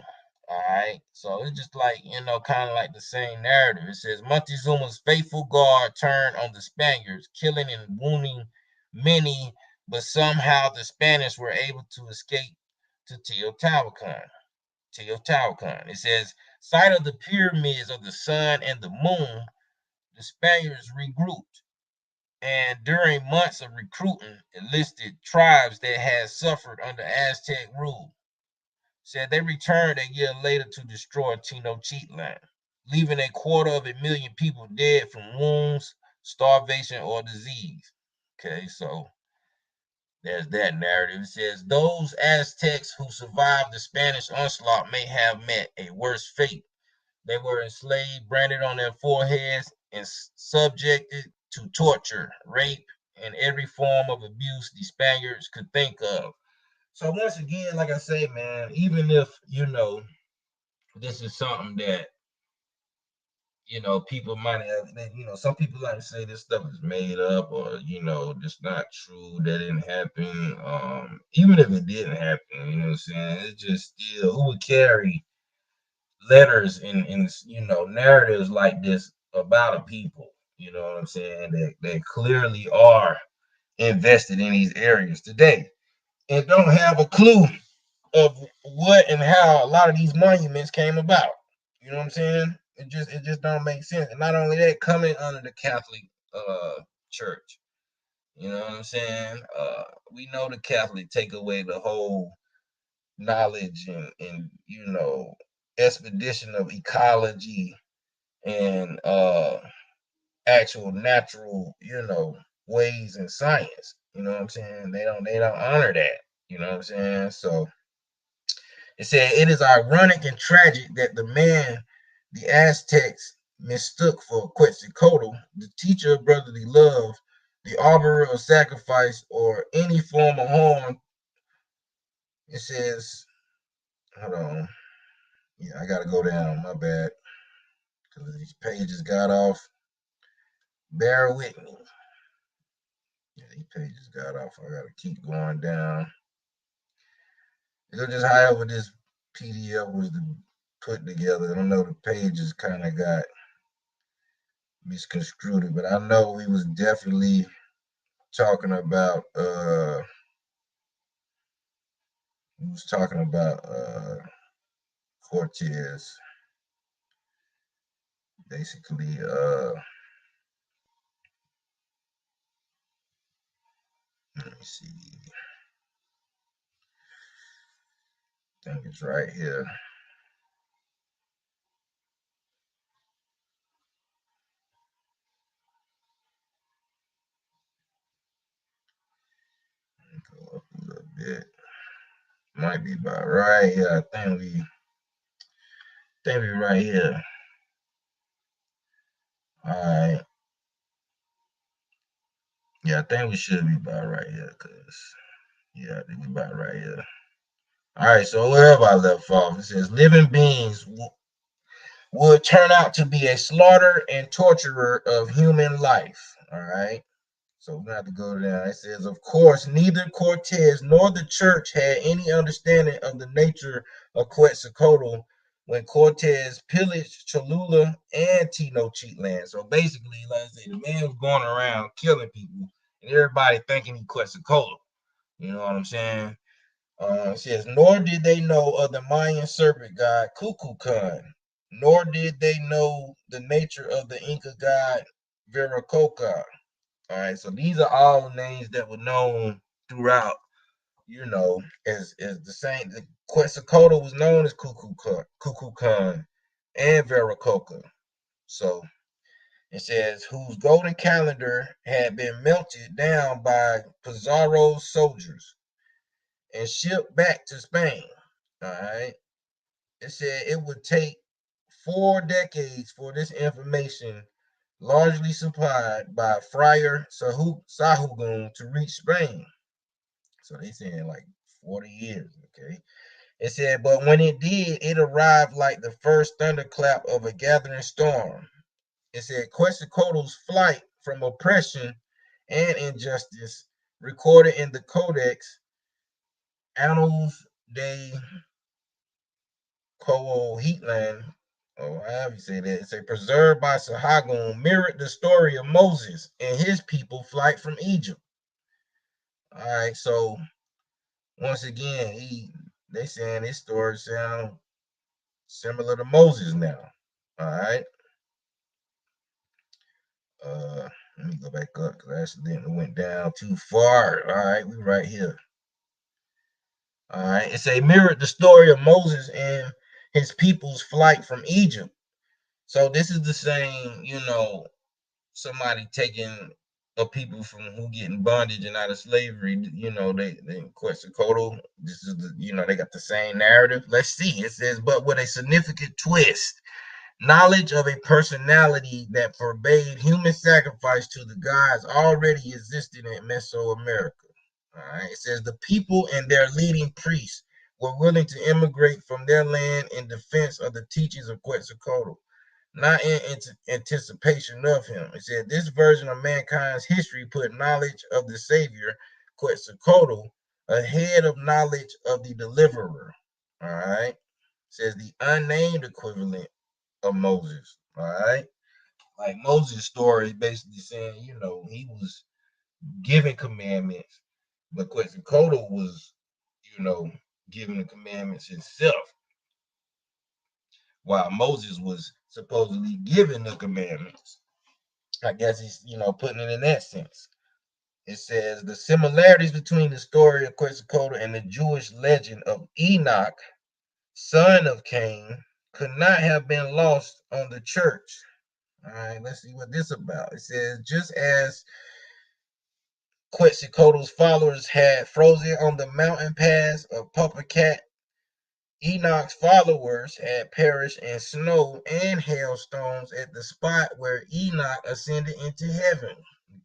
All right. So it's just like, kind of like the same narrative. It says Montezuma's faithful guard turned on the Spaniards, killing and wounding many, but somehow the Spanish were able to escape to Teotihuacan. It says, sight of the pyramids of the sun and the moon, the Spaniards regrouped. And during months of recruiting, enlisted tribes that had suffered under Aztec rule. Said they returned a year later to destroy Tenochtitlan, leaving 250,000 people dead from wounds, starvation, or disease. Okay, so there's that narrative. It says those Aztecs who survived the Spanish onslaught may have met a worse fate. They were enslaved, branded on their foreheads, and subjected to torture, rape, and every form of abuse the Spaniards could think of. So once again, like I say, man, even if this is something that people might have, some people like to say this stuff is made up or just not true, that didn't happen. Even if it didn't happen, you know what I'm saying? It's just still, who would carry letters and narratives like this about a people? You know what I'm saying? That clearly are invested in these areas today and don't have a clue of what and how a lot of these monuments came about. You know what I'm saying? It just don't make sense. And not only that, coming under the Catholic church. You know what I'm saying? We know the Catholic take away the whole knowledge and expedition of ecology and actual natural, ways in science. You know what I'm saying? They don't honor that. You know what I'm saying? So it said, it is ironic and tragic that the man the Aztecs mistook for Quetzalcoatl, the teacher of brotherly love, the arborer of sacrifice, or any form of harm. It says, hold on. Yeah, I got to go down. My bad. Because these pages got off. Bear with me. Yeah, these pages got off. I got to keep going down. It'll just however this PDF was put together. I don't know, the pages kind of got misconstrued, but I know we was definitely talking about Cortez basically let me see, I think it's right here. Go up a little bit, might be about right here. I think we right here. All right. Yeah, I think we should be about right here, cause I think we about right here. All right, so wherever I left off, it says living beings would turn out to be a slaughter and torturer of human life. All right. So we're going to have to go down. It says, of course, neither Cortez nor the church had any understanding of the nature of Quetzalcoatl when Cortez pillaged Cholula and Tenochtitlan. So basically, like I said, the man was going around killing people, and everybody thinking he Quetzalcoatl. You know what I'm saying? It says, nor did they know of the Mayan serpent god Kukulkan, nor did they know the nature of the Inca god Viracocha. All right, so these are all names that were known throughout, as the same. The Quetzalcoatl was known as Kukulkan and Viracocha. So it says, whose golden calendar had been melted down by Pizarro's soldiers and shipped back to Spain. All right. It said it would take 4 decades for this information, largely supplied by Friar Sahugun, to reach Spain. So they saying like 40 years, okay? It said, but when it did, it arrived like the first thunderclap of a gathering storm. It said Quetzalcoatl's flight from oppression and injustice, recorded in the Codex Annals de Coahuitlan, or however you say that, it's a preserved by Sahagun, mirrored the story of Moses and his people flight from Egypt. All right, so once again, they saying his story sound similar to Moses now. All right. Let me go back up because I accidentally went down too far. All right, we right here. All right, it's a mirrored the story of Moses and his people's flight from Egypt. So this is the same, somebody taking a people from who get in bondage and out of slavery. They Quetzalcoatl. This is they got the same narrative. Let's see. It says, but with a significant twist. Knowledge of a personality that forbade human sacrifice to the gods already existed in Mesoamerica. All right. It says the people and their leading priests were willing to immigrate from their land in defense of the teachings of Quetzalcoatl, not in anticipation of him. It said this version of mankind's history put knowledge of the Savior, Quetzalcoatl, ahead of knowledge of the deliverer. All right. It says the unnamed equivalent of Moses. All right. Like Moses' story is basically saying, he was giving commandments, but Quetzalcoatl was, you know, giving the commandments himself, while Moses was supposedly giving the commandments. I guess he's, putting it in that sense. It says the similarities between the story of Quetzalcoatl and the Jewish legend of Enoch, son of Cain, could not have been lost on the church. All right, let's see what this is about. It says, just as Quetzalcoatl's followers had frozen on the mountain pass of Cat, Enoch's followers had perished in snow and hailstones at the spot where Enoch ascended into heaven.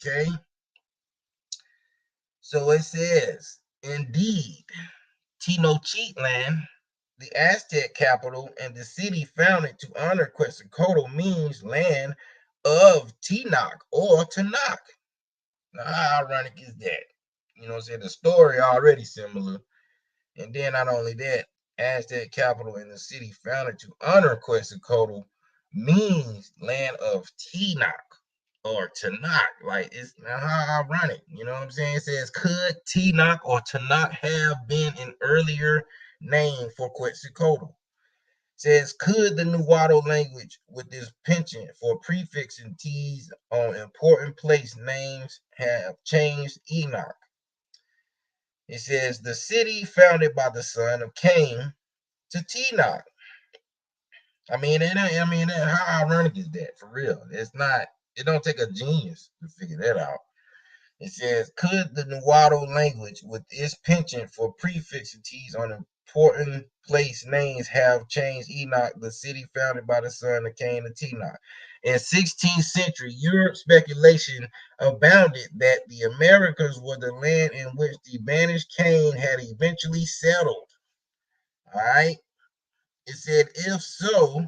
Okay, so it says, indeed, Tenochtitlan, the Aztec capital and the city founded to honor Quetzalcoatl, means land of Tenoch or Tanakh. Now, how ironic is that? You know what I'm saying? The story already similar. And then not only that, Aztec capital and the city founded to honor Quetzalcoatl means land of Tenoch or Tanakh. Like, it's now how ironic. You know what I'm saying? It says, could Tenoch or Tanakh have been an earlier name for Quetzalcoatl? Says, could the Nuwato language with this penchant for prefixing T's on important place names have changed Enoch? It says, the city founded by the son of Cain to Tenoch. How ironic is that for real? It don't take a genius to figure that out. It says, could the Nuwato language with its penchant for prefixing T's on important place names have changed Enoch, the city founded by the son of Cain and Tenoch? In 16th century Europe, speculation abounded that the Americas were the land in which the banished Cain had eventually settled. All right. It said, if so,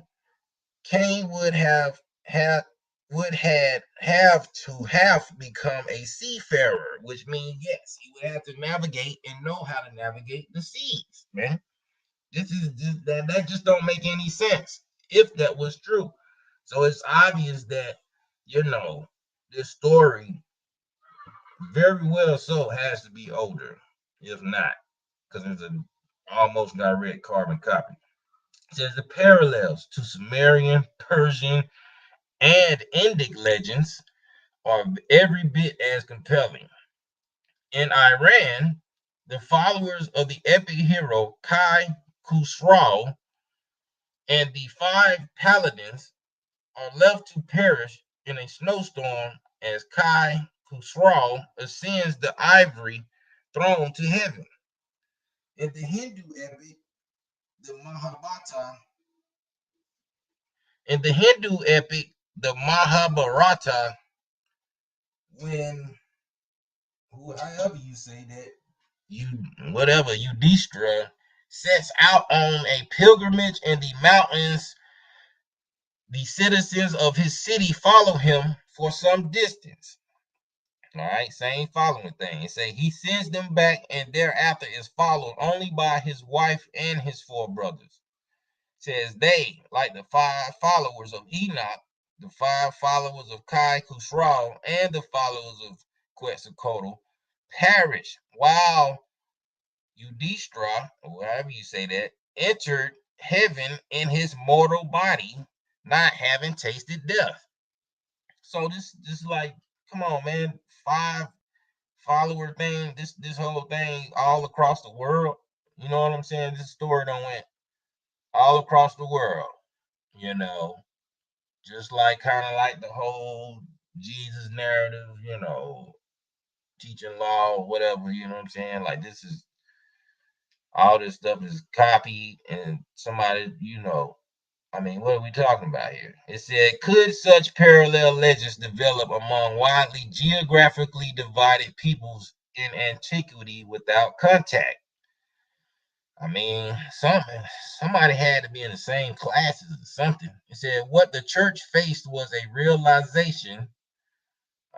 Cain would have had would have to have become a seafarer, which means yes, he would have to navigate and know how to navigate the seas, man. This is just, that just don't make any sense if that was true. So it's obvious that this story very well so has to be older, if not, because it's an almost direct carbon copy. It says the parallels to Sumerian, Persian, and Indic legends are every bit as compelling. In Iran, the followers of the epic hero Kai Khusrau and the five paladins are left to perish in a snowstorm as Kai Khusrau ascends the ivory throne to heaven. In the Hindu epic, the Mahabharata, in the Hindu epic, the Mahabharata, when however you say that, you whatever Yudhishthira sets out on a pilgrimage in the mountains, the citizens of his city follow him for some distance. All right, same following thing. It say he sends them back and thereafter is followed only by his wife and his four brothers. It says they, like the five followers of Enoch, the five followers of Kai Khusrau, and the followers of Quetzalcoatl, perish while Yudhishthira, or however you say that, entered heaven in his mortal body, not having tasted death. So this like, come on, man, five follower thing, this whole thing all across the world. You know what I'm saying? This story done went all across the world, you know, just like kind of like the whole Jesus narrative, teaching law, whatever, you know what I'm saying? Like this is all this stuff is copied and somebody, I mean, what are we talking about here? It said, could such parallel legends develop among widely geographically divided peoples in antiquity without contact? I mean, somebody had to be in the same classes or something. It said what the church faced was a realization,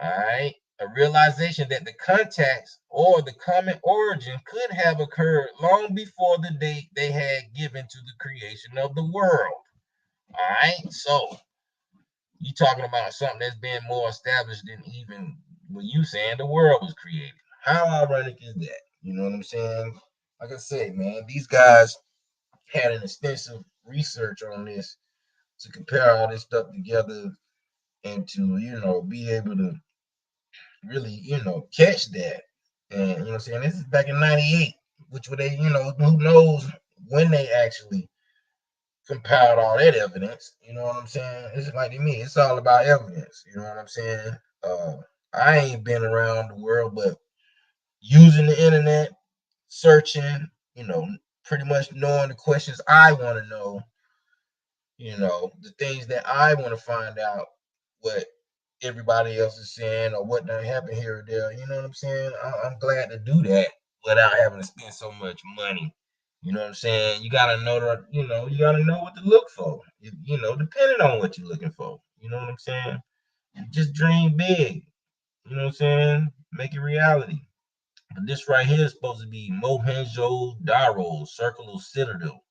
all right, a realization that the contacts or the common origin could have occurred long before the date they had given to the creation of the world. All right, so you talking about something that's been more established than even when you saying the world was created. How ironic is that? You know what I'm saying? Like I say, man, these guys had an extensive research on this to compare all this stuff together and to, be able to really, catch that. And you know what I'm saying? This is back in 98, which would they, who knows when they actually compiled all that evidence. You know what I'm saying? It's like to me, it's all about evidence. You know what I'm saying? Uh, I ain't been around the world, but using the internet, searching, pretty much knowing the questions I want to know, the things that I want to find out, what everybody else is saying or what done happened here or there. You know what I'm saying? I'm glad to do that without having to spend so much money. You know what I'm saying? You gotta know that, you gotta know what to look for. Depending on what you're looking for. You know what I'm saying? Just dream big. You know what I'm saying? Make it reality. But this right here is supposed to be Mohenjo-Daro, Circle of Citadel.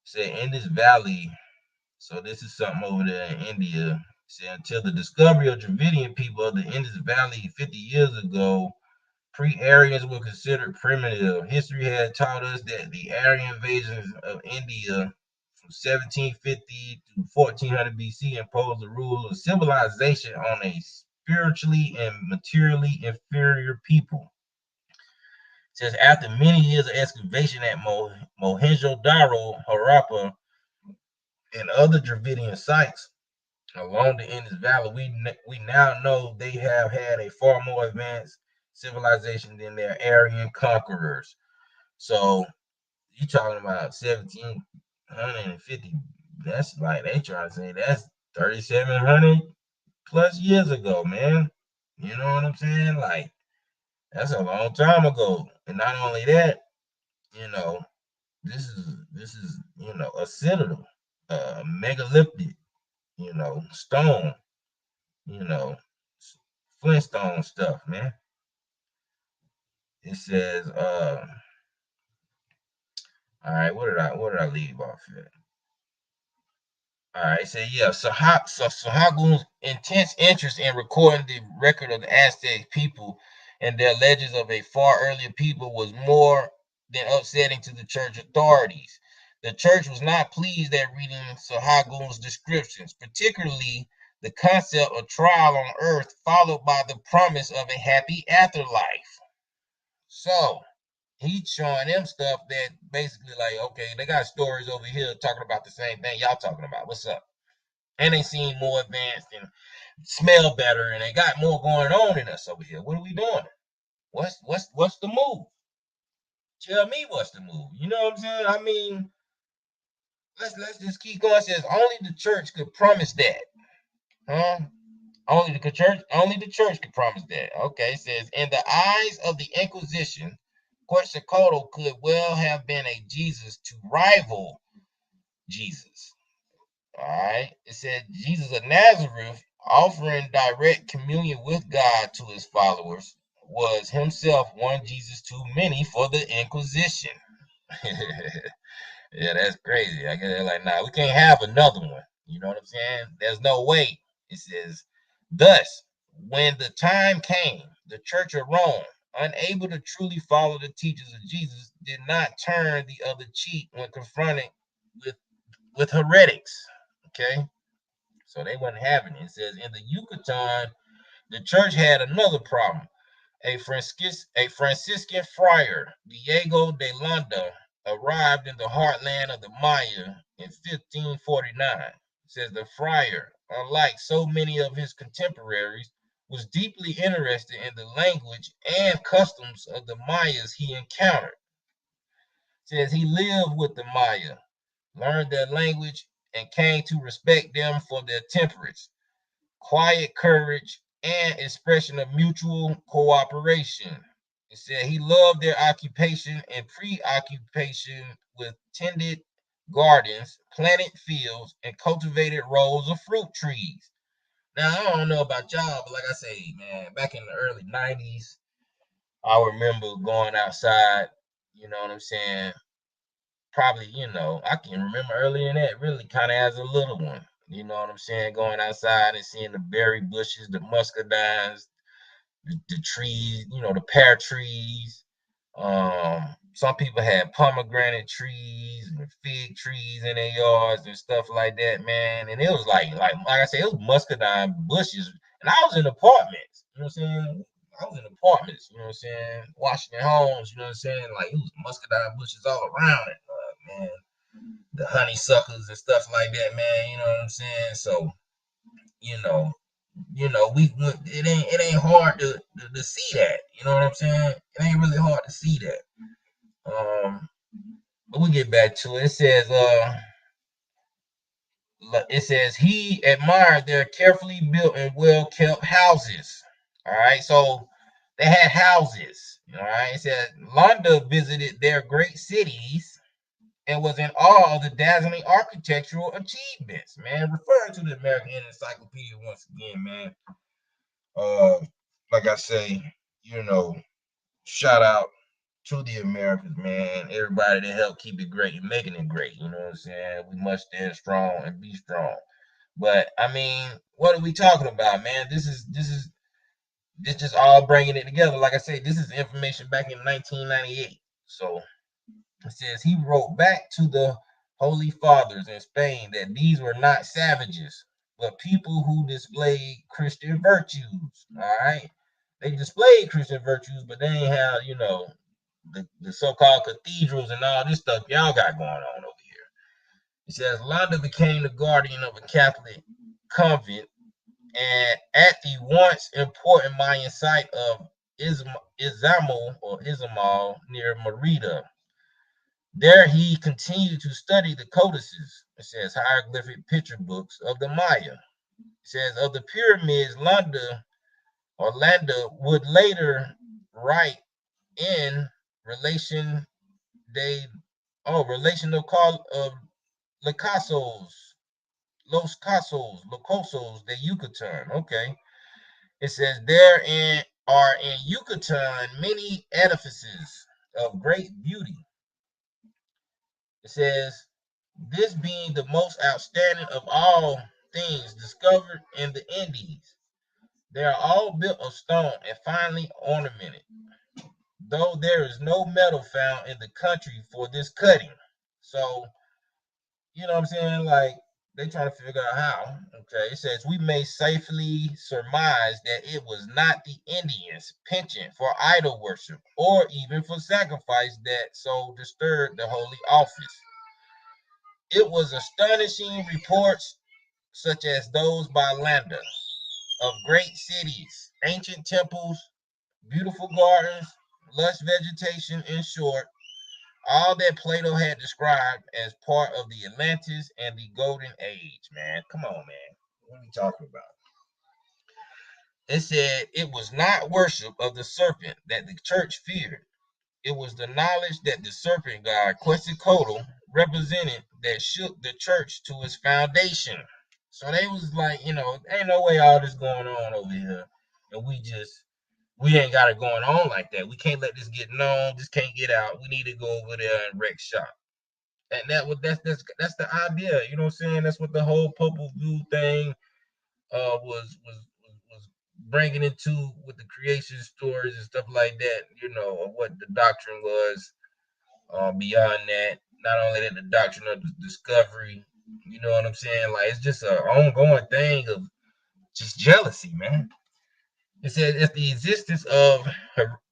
Say in this valley, so this is something over there in India. Say until the discovery of Dravidian people of the Indus Valley 50 years ago, pre-Aryans were considered primitive. History had taught us that the Aryan invasions of India from 1750 to 1400 BC imposed the rule of civilization on a spiritually and materially inferior people. It says after many years of excavation at Mohenjo-Daro, Harappa, and other Dravidian sites along the Indus Valley, we now know they have had a far more advanced civilization than their Aryan conquerors. So you talking about 1750? That's like they trying to say that's 3,700 plus years ago, man. You know what I'm saying? Like that's a long time ago. And not only that, you know, this is a citadel, megalithic, stone. you know, Flintstone stuff, man. It says, all right, what did I leave off at? All right, so yeah, Sahagun's intense interest in recording the record of the Aztec people and their legends of a far earlier people was more than upsetting to the church authorities. The church was not pleased at reading Sahagun's descriptions, particularly the concept of trial on earth followed by the promise of a happy afterlife. So he's showing them stuff that basically like, okay, they got stories over here talking about the same thing y'all talking about. What's up? And they seem more advanced and smell better, and they got more going on than us over here. What are we doing? What's the move? Tell me what's the move. You know what I'm saying? I mean, let's just keep going. It says only the church could promise that, huh? Only the church could promise that. Okay, it says in the eyes of the Inquisition, Quetzalcoatl could well have been a Jesus to rival Jesus. All right. It said Jesus of Nazareth, offering direct communion with God to his followers, was himself one Jesus too many for the Inquisition. Yeah, that's crazy. I guess they're like, nah, we can't have another one. You know what I'm saying? There's no way. It says, thus, when the time came, the Church of Rome, unable to truly follow the teachings of Jesus, did not turn the other cheek when confronted with with heretics. Okay, so they wasn't having it. It says in the Yucatan, the church had another problem. A Franciscan friar, Diego de Landa, arrived in the heartland of the Maya in 1549. It says the friar, unlike so many of his contemporaries, was deeply interested in the language and customs of the Mayas he encountered. It says he lived with the Maya, learned their language, and came to respect them for their temperance, quiet courage, and expression of mutual cooperation. It said he loved their occupation and preoccupation with tended gardens, planted fields, and cultivated rows of fruit trees. Now, I don't know about y'all, but like I say, man, back in the early 90s, I remember going outside, you know what I'm saying, probably, I can remember earlier in that, really kind of as a little one. You know what I'm saying? Going outside and seeing the berry bushes, the muscadines, the trees, the pear trees. Some people had pomegranate trees and fig trees in their yards and stuff like that, man. And it was like I said, it was muscadine bushes. And I was in apartments, you know what I'm saying? I was in apartments, you know what I'm saying? Washington Homes, you know what I'm saying? Like it was muscadine bushes all around it, man. The honeysuckles and stuff like that, man. You know what I'm saying? So, you know, we it ain't hard to see that. You know what I'm saying? It ain't really hard to see that. But we get back to it. It says he admired their carefully built and well kept houses. All right, so they had houses. All right, it said Londa visited their great cities and was in awe of the dazzling architectural achievements, man. Referring to the American Encyclopedia once again, man. Uh, like I say, you know, shout out to the Americans, man. Everybody that helped keep it great and making it great. You know what I'm saying? We must stand strong and be strong. But I mean, what are we talking about, man? This just all bringing it together. Like I say, this is information back in 1998. So it says he wrote back to the Holy Fathers in Spain that these were not savages, but people who displayed Christian virtues. All right. They displayed Christian virtues, but they ain't have, the so-called cathedrals and all this stuff y'all got going on over here. It says Londa became the guardian of a Catholic convent and at the once important Mayan site of Izamal near Merida. There he continued to study the codices, it says hieroglyphic picture books of the Maya. It says of the pyramids, Landa would later write in relation relation of Licassos, Locosos de Yucatan. Okay. It says there are in Yucatan many edifices of great beauty. It says this being the most outstanding of all things discovered in the Indies. They are all built of stone and finely ornamented, though there is no metal found in the country for this cutting. So, you know what I'm saying? Like, they trying to figure out how. Okay, it says we may safely surmise that it was not the Indians' penchant for idol worship or even for sacrifice that so disturbed the holy office. It was astonishing reports such as those by Landa of great cities, ancient temples, beautiful gardens, lush vegetation, in short, all that Plato had described as part of the Atlantis and the Golden Age, man. Come on, man. What are we talking about? It said it was not worship of the serpent that the church feared. It was the knowledge that the serpent god Quetzalcoatl represented that shook the church to its foundation. So they was like, ain't no way all this going on over here, and we ain't got it going on like that. We can't let this get known. This can't get out. We need to go over there and wreck shop. And that's the idea. You know what I'm saying? That's what the whole Popol Vuh thing was bringing into with the creation stories and stuff like that. Of what the doctrine was. Beyond that, not only that, the doctrine of the discovery. You know what I'm saying? Like, it's just an ongoing thing of just jealousy, man. It says if the existence of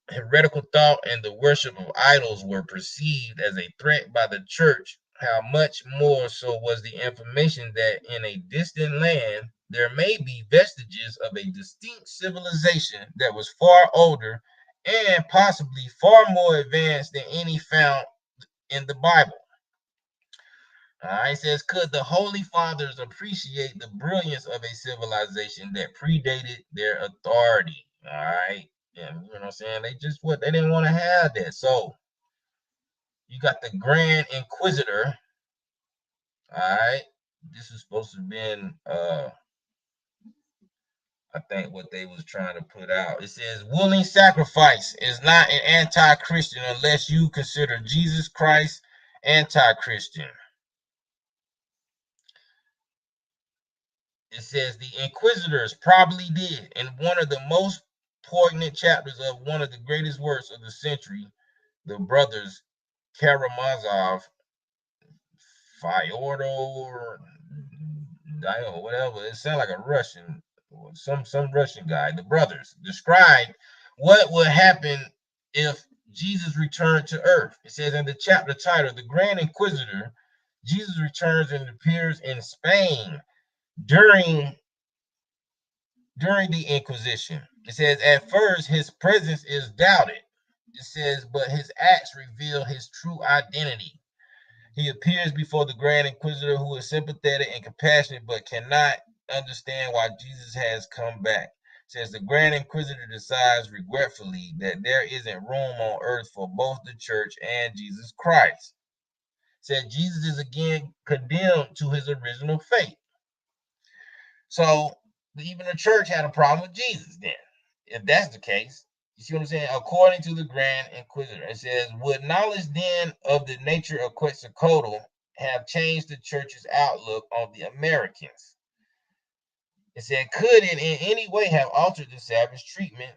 heretical thought and the worship of idols were perceived as a threat by the church, how much more so was the information that in a distant land there may be vestiges of a distinct civilization that was far older and possibly far more advanced than any found in the Bible. It says, could the Holy Fathers appreciate the brilliance of a civilization that predated their authority? All right. And you know what I'm saying? They didn't want to have that. So you got the Grand Inquisitor. All right. This is supposed to have been I think what they was trying to put out. It says willing sacrifice is not an anti-Christian unless you consider Jesus Christ anti-Christian. It says the Inquisitors probably did in one of the most poignant chapters of one of the greatest works of the century, the brothers Karamazov, Fyodor, whatever. It sounds like a Russian, some Russian guy. The brothers described what would happen if Jesus returned to Earth. It says in the chapter title, "The Grand Inquisitor," Jesus returns and appears in Spain during the Inquisition. It says at first his presence is doubted. It says, but his acts reveal his true identity. He appears before the Grand Inquisitor, who is sympathetic and compassionate, but cannot understand why Jesus has come back. It says the Grand Inquisitor decides regretfully that there isn't room on earth for both the church and Jesus Christ. It said Jesus is again condemned to his original fate. So even the church had a problem with Jesus then, if that's the case. You see what I'm saying? According to the Grand Inquisitor, it says, would knowledge then of the nature of Quetzalcoatl have changed the church's outlook on the Americans? It said, could it in any way have altered the savage treatment,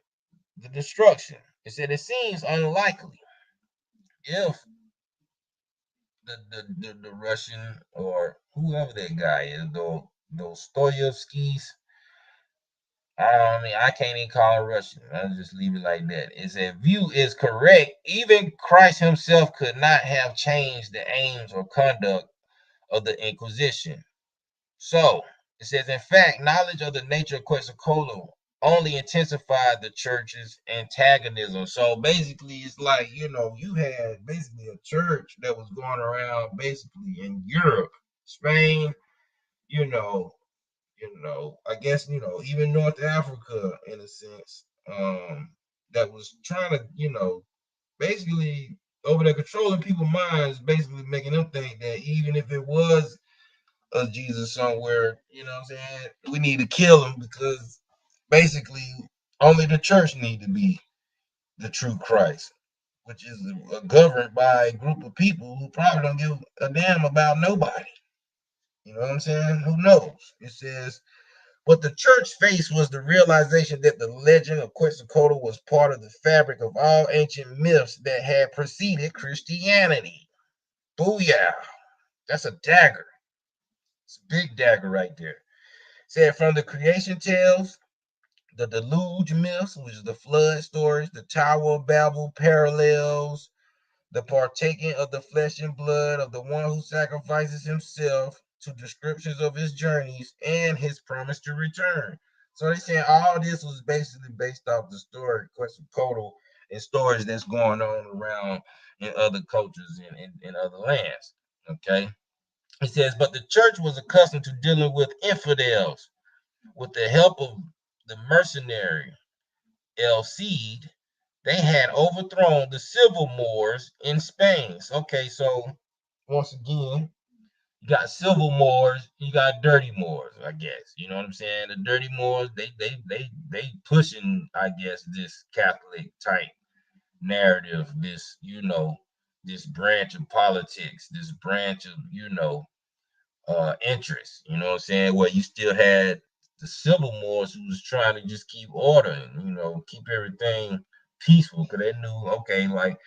the destruction? It said, it seems unlikely if the Russian or whoever that guy is, those Stoyevskis, I can't even call it Russian. I'll just leave it like that. It said, view is correct. Even Christ himself could not have changed the aims or conduct of the Inquisition. So, it says, in fact, knowledge of the nature of Quetzalcoatl only intensified the church's antagonism. So basically, it's like, you had basically a church that was going around basically in Europe, Spain, you know, I guess, even North Africa in a sense, that was trying to, basically over there controlling people's minds, basically making them think that even if it was of Jesus somewhere. You know what I'm saying? We need to kill him because basically only the church need to be the true Christ, which is governed by a group of people who probably don't give a damn about nobody. You know what I'm saying? Who knows? It says, what the church faced was the realization that the legend of Quetzalcoatl was part of the fabric of all ancient myths that had preceded Christianity. Booyah. That's a dagger. It's a big dagger right there. Said from the creation tales, the deluge myths, which is the flood stories, the Tower of Babel parallels, the partaking of the flesh and blood of the one who sacrifices himself, to descriptions of his journeys and his promise to return. So they saying all this was basically based off the story Quetzalcoatl and stories that's going on around in other cultures and in other lands. Okay. It says, but the church was accustomed to dealing with infidels with the help of the mercenary El Cid. They had overthrown the civil Moors in Spain. Okay, so once again, you got civil Moors, you got dirty Moors, I guess. You know what I'm saying? The dirty Moors, they pushing, I guess, this Catholic type narrative, this, this branch of politics, this branch of, interest. You know what I'm saying? Where you still had the civil Moors who was trying to just keep order and keep everything peaceful because they knew, okay, like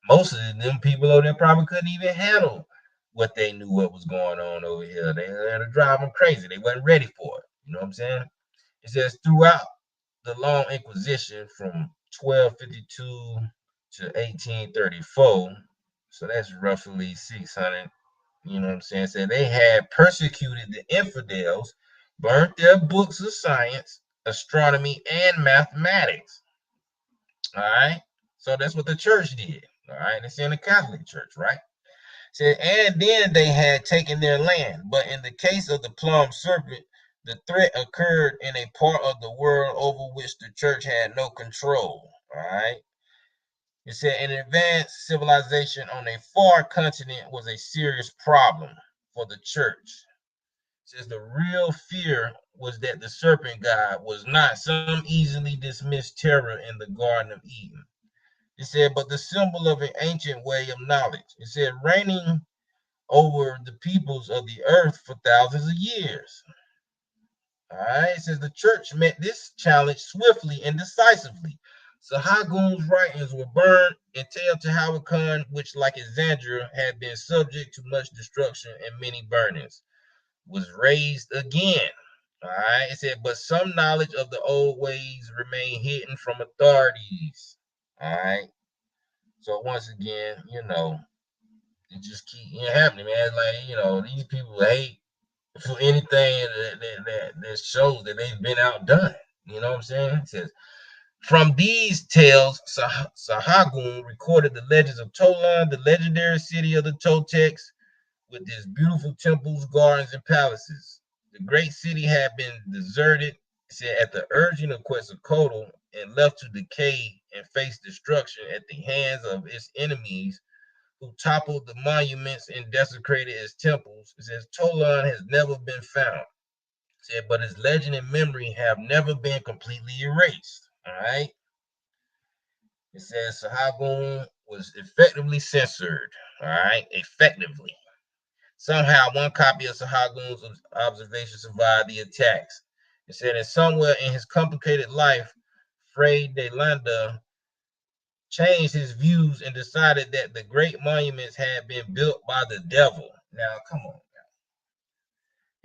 most of them people over there probably couldn't even handle what they knew what was going on over here. They had to drive them crazy. They wasn't ready for it. You know what I'm saying? It says throughout the long Inquisition from 1252 to 1834, so that's roughly 600. You know what I'm saying? So they had persecuted the infidels, burnt their books of science, astronomy, and mathematics. All right. So that's what the church did. All right. It's in the Catholic Church, right? So, and then they had taken their land. But in the case of the plum serpent, the threat occurred in a part of the world over which the church had no control. All right. It said an advanced civilization on a far continent was a serious problem for the church. It says the real fear was that the serpent god was not some easily dismissed terror in the Garden of Eden. It said, but the symbol of an ancient way of knowledge. It said, reigning over the peoples of the earth for thousands of years. All right, it says the church met this challenge swiftly and decisively. Sahagun's writings were burned, and Teotihuacan, which, like Alexandria, had been subject to much destruction and many burnings, was raised again. All right, it said, but some knowledge of the old ways remained hidden from authorities. All right, so once again, it just keep happening, man. Like these people hate for anything that shows that they've been outdone. You know what I'm saying? It says, from these tales, Sahagun recorded the legends of Tolan, the legendary city of the Toltecs, with its beautiful temples, gardens, and palaces. The great city had been deserted, said, at the urging of Quetzalcoatl, and left to decay and face destruction at the hands of its enemies, who toppled the monuments and desecrated its temples. It says Tolan has never been found. It said, but its legend and memory have never been completely erased. All right. It says Sahagun was effectively censored. All right, effectively. Somehow, one copy of Sahagun's observation survived the attacks. It said that somewhere in his complicated life, Fray de Landa changed his views and decided that the great monuments had been built by the devil. Now, come on.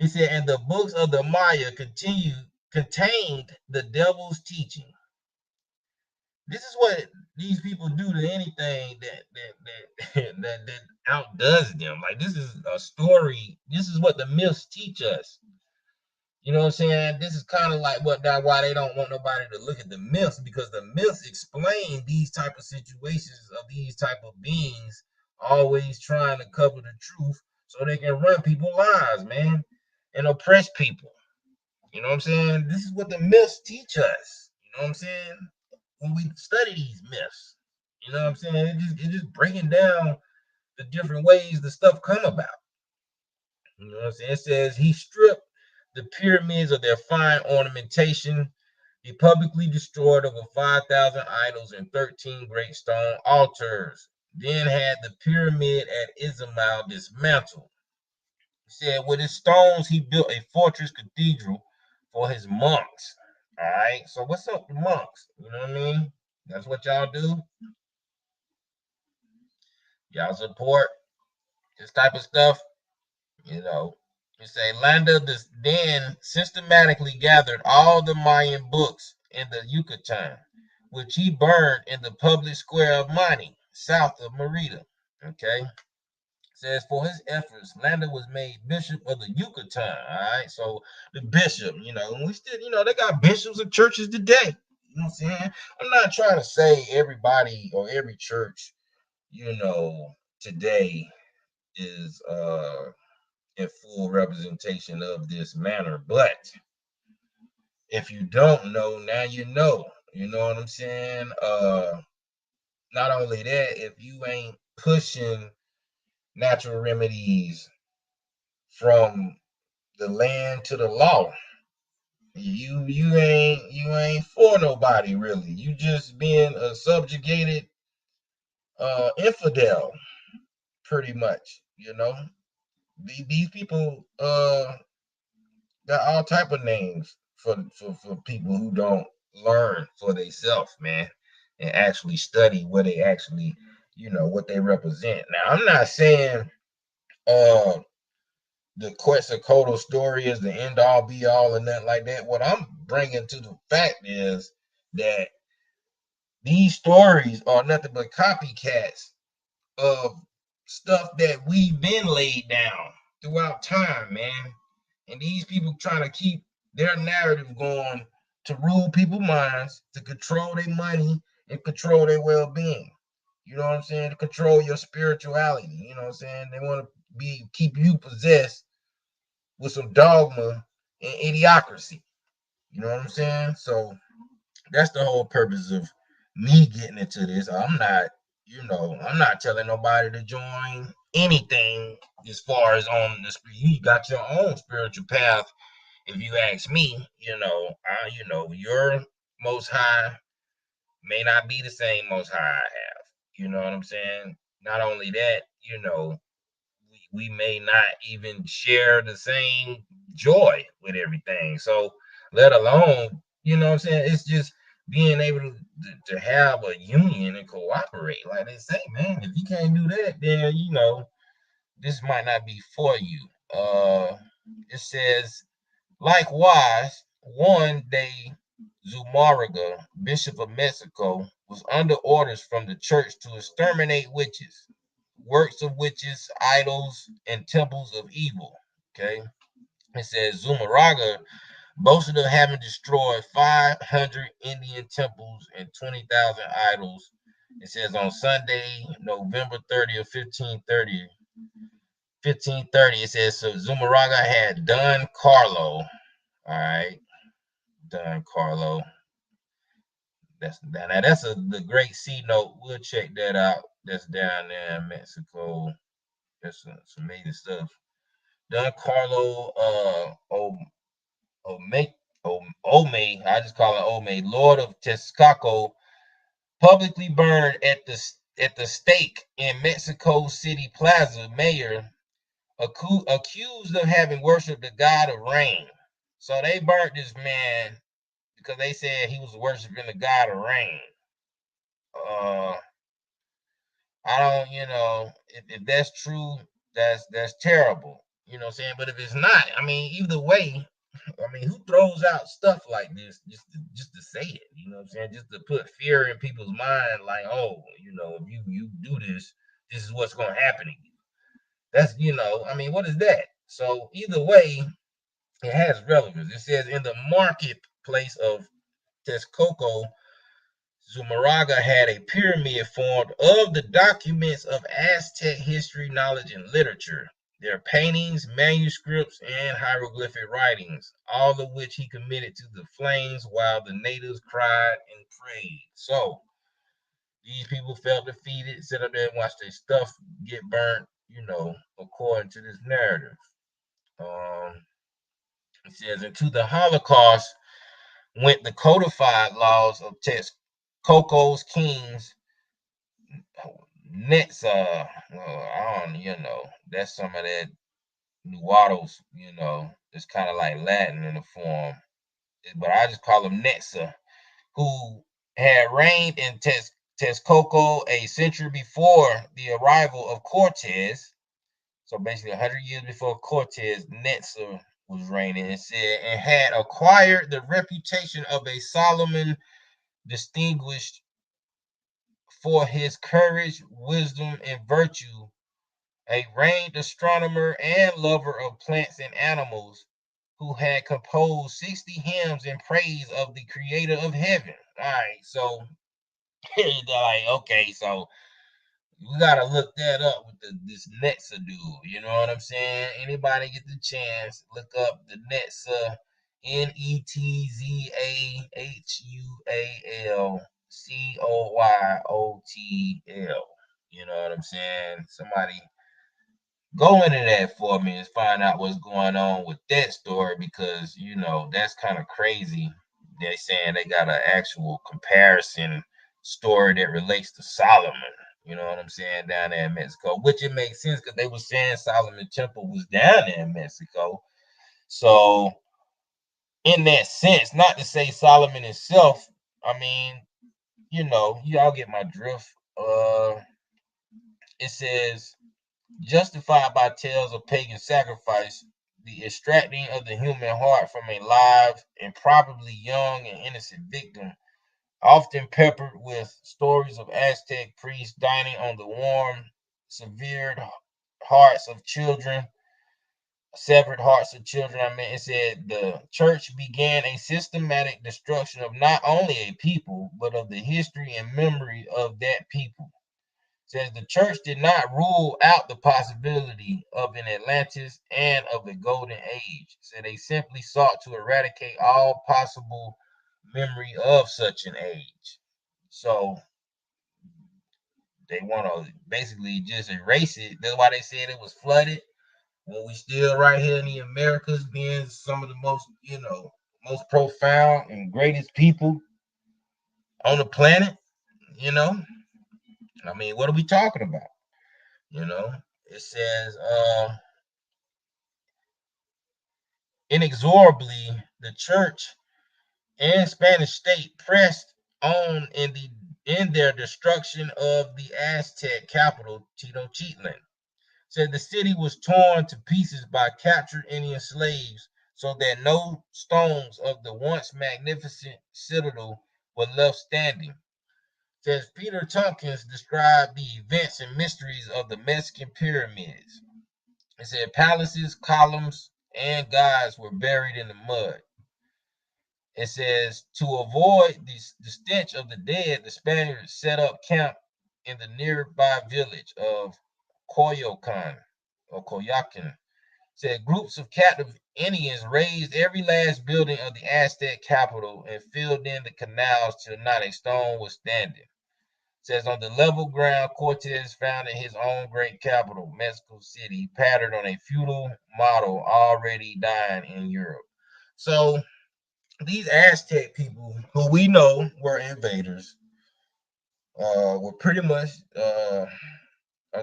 He said, and the books of the Maya contained the devil's teaching. This is what these people do to anything that outdoes them. Like, this is a story. This is what the myths teach us. You know what I'm saying? This is kind of like why they don't want nobody to look at the myths, because the myths explain these type of situations of these type of beings always trying to cover the truth so they can run people's lives, man, and oppress people. You know what I'm saying? This is what the myths teach us. You know what I'm saying? When we study these myths, you know what I'm saying? It's just breaking down the different ways the stuff come about. You know what I'm saying? It says he stripped the pyramids of their fine ornamentation. He publicly destroyed over 5,000 idols and 13 great stone altars. Then had the pyramid at Izamal dismantled. He said, with his stones, he built a fortress cathedral for his monks. All right. So what's up with monks? You know what I mean? That's what y'all do. Y'all support this type of stuff. You know, you say Landa then systematically gathered all the Mayan books in the Yucatan, which he burned in the public square of Mani, south of Merida. Okay. Says for his efforts, Landa was made bishop of the Yucatan. All right. So the bishop, we still, they got bishops of churches today. You know what I'm saying? I'm not trying to say everybody or every church, today is in full representation of this manner. But if you don't know, now you know. You know what I'm saying? Not only that, if you ain't pushing natural remedies from the land to the law, you ain't for nobody really. You just being a subjugated infidel, pretty much. These people got all type of names for people who don't learn for themselves, man, and actually study what they actually, what they represent. Now, I'm not saying uh the Quetzalcoatl story is the end all be all and nothing like that. What I'm bringing to the fact is that these stories are nothing but copycats of stuff that we've been laid down throughout time, man. And these people trying to keep their narrative going to rule people's minds, to control their money and control their well-being. You know what I'm saying? To control your spirituality. You know what I'm saying? They want to keep you possessed with some dogma and idiocracy. You know what I'm saying? So that's the whole purpose of me getting into this. I'm not telling nobody to join anything as far as on the you got your own spiritual path. If you ask me, your most high may not be the same most high I have. You know what I'm saying? Not only that, we may not even share the same joy with everything. So let alone, you know what I'm saying? It's just being able to have a union and cooperate. Like they say, man, if you can't do that, then this might not be for you. It says, likewise, one day Zumarraga, Bishop of Mexico, was under orders from the church to exterminate witches, works of witches, idols, and temples of evil. Okay. It says Zumarraga boasted of having destroyed 500 Indian temples and 20,000 idols. It says on Sunday, November 30th, 1530, it says so Zumarraga had Don Carlo. All right. Don Carlo. That's the great C note. We'll check that out. That's down there in Mexico. That's some amazing stuff. Don Carlo Ome, I just call it Ome, Lord of Texcoco, publicly burned at the stake in Mexico City Plaza. Mayor accused of having worshipped the god of rain. So they burnt this man because they said he was worshiping the god of rain. Uh, I don't, if that's true, that's terrible. You know what I'm saying? But if it's not, I mean, either way, I mean, who throws out stuff like this just to say it? You know what I'm saying? Just to put fear in people's mind, like, oh, if you do this, this is what's gonna happen to you. That's I mean, what is that? So either way, it has relevance. It says in the marketplace of Texcoco, Zumarraga had a pyramid formed of the documents of Aztec history, knowledge, and literature, their paintings, manuscripts, and hieroglyphic writings, all of which he committed to the flames while the natives cried and prayed. So these people felt defeated, sit up there and watch their stuff get burnt, according to this narrative. Um, it says, into the Holocaust went the codified laws of Texcoco's kings. Well, I don't, that's some of that Nuatos, it's kind of like Latin in the form, but I just call them Netza, who had reigned in Texcoco a century before the arrival of Cortez. So basically, 100 years before Cortez, Netza was reigning, and said, and had acquired the reputation of a Solomon distinguished for his courage, wisdom, and virtue, a renowned astronomer and lover of plants and animals, who had composed 60 hymns in praise of the creator of heaven. All right, so they're like, okay, so we gotta look that up with this Netza dude. You know what I'm saying? Anybody get the chance, look up the Netza, Netzhualcoyotl. You know what I'm saying? Somebody go into that for me and find out what's going on with that story, because that's kind of crazy. They're saying they got an actual comparison story that relates to Solomon. You know what I'm saying? Down there in Mexico, which it makes sense because they were saying Solomon Temple was down there in Mexico. So, in that sense, not to say Solomon himself. I mean, y'all get my drift. It says, justified by tales of pagan sacrifice, the extracting of the human heart from a live and probably young and innocent victim, often peppered with stories of Aztec priests dining on the warm, severed hearts of children. Severed hearts of children. I mean, it said the church began a systematic destruction of not only a people, but of the history and memory of that people. Says the church did not rule out the possibility of an Atlantis and of a golden age. So they simply sought to eradicate all possible memory of such an age. So they want to basically just erase it. That's why they said it was flooded. When we still right here in the Americas, being some of the most, most profound and greatest people on the planet, you know. I mean, what are we talking about? You know, it says, inexorably, the church and Spanish state pressed on in their destruction of the Aztec capital, Tenochtitlan. Said the city was torn to pieces by captured Indian slaves, so that no stones of the once magnificent citadel were left standing. Says Peter Tompkins described the events and mysteries of the Mexican pyramids. It said palaces, columns, and gods were buried in the mud. It says to avoid the stench of the dead, the Spaniards set up camp in the nearby village of Coyoacan or Coyoacan. Said groups of captive Indians razed every last building of the Aztec capital and filled in the canals till not a stone was standing. Says on the level ground, Cortez founded his own great capital, Mexico City, patterned on a feudal model already dying in Europe. So these Aztec people, who we know were invaders, were pretty much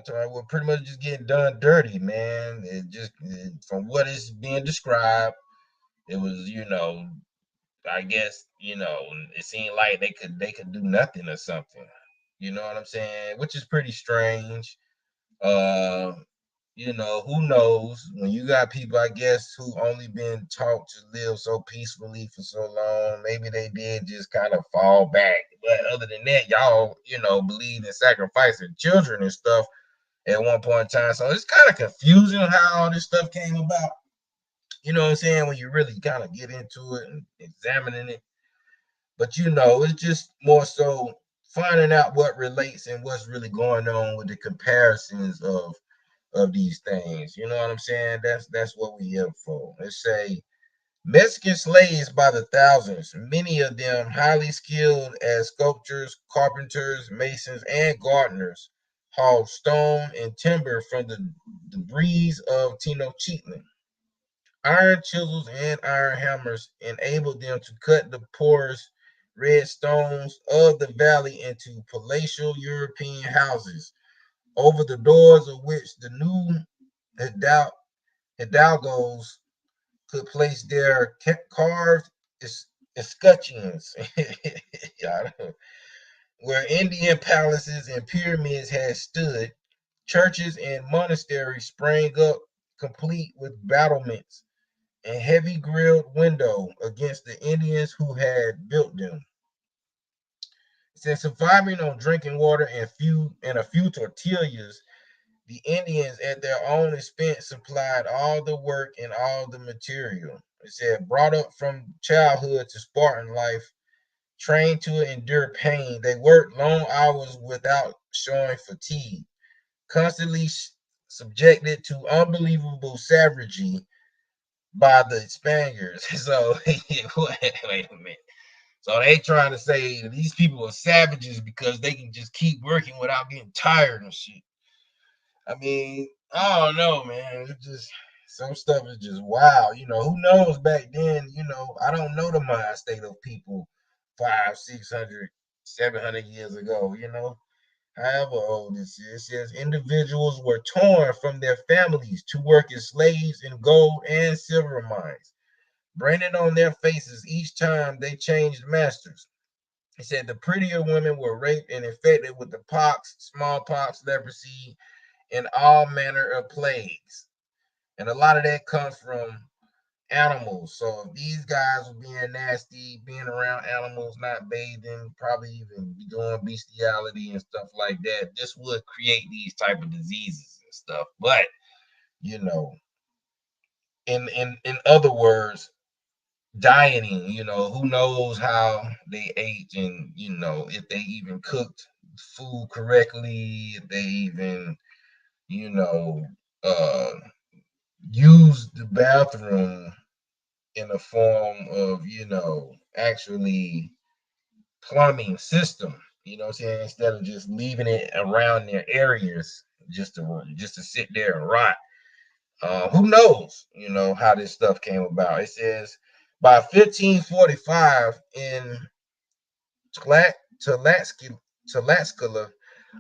we're pretty much just getting done dirty, man. From what is being described, it was, I guess, it seemed like they could do nothing or something. You know what I'm saying? Which is pretty strange. Uh, who knows? When you got people, I guess, who only been taught to live so peacefully for so long, maybe they did just kind of fall back. But other than that, y'all, believe in sacrificing children and stuff at one point in time. So it's kind of confusing how all this stuff came about. You know what I'm saying? When you really kind of get into it and examining it. But it's just more so finding out what relates and what's really going on with the comparisons of these things. You know what I'm saying? That's what we here for. Let's say Mexican slaves by the thousands, many of them highly skilled as sculptors, carpenters, masons, and gardeners, hauled stone and timber from the debris of Tenochtitlan. Iron chisels and iron hammers enabled them to cut the porous red stones of the valley into palatial European houses, over the doors of which the new hidalgos could place their carved escutcheons. Where Indian palaces and pyramids had stood, churches and monasteries sprang up, complete with battlements and heavy grilled window against the Indians who had built them. Since surviving on drinking water and a few tortillas, the Indians at their own expense supplied all the work and all the material. It said, brought up from childhood to Spartan life, trained to endure pain, they worked long hours without showing fatigue, constantly subjected to unbelievable savagery by the Spaniards. So, wait a minute. So they trying to say these people are savages because they can just keep working without getting tired and shit. I mean, I don't know, man. It's just some stuff is just wow. Who knows back then, I don't know the mind state of people 500, 600, 700 years ago, However old this is, it says individuals were torn from their families to work as slaves in gold and silver mines, branded on their faces each time they changed masters. He said the prettier women were raped and infected with the pox, smallpox, leprosy, and all manner of plagues. And a lot of that comes from animals. So if these guys were being nasty, being around animals, not bathing, probably even doing bestiality and stuff like that, this would create these type of diseases and stuff. But you know, in other words, dieting, who knows how they ate, and if they even cooked food correctly, if they even, you know, uh use the bathroom in a form of, actually plumbing system, what I'm saying, instead of just leaving it around their areas just to sit there and rot. Who knows, how this stuff came about. It says by 1545 in Tlaxcala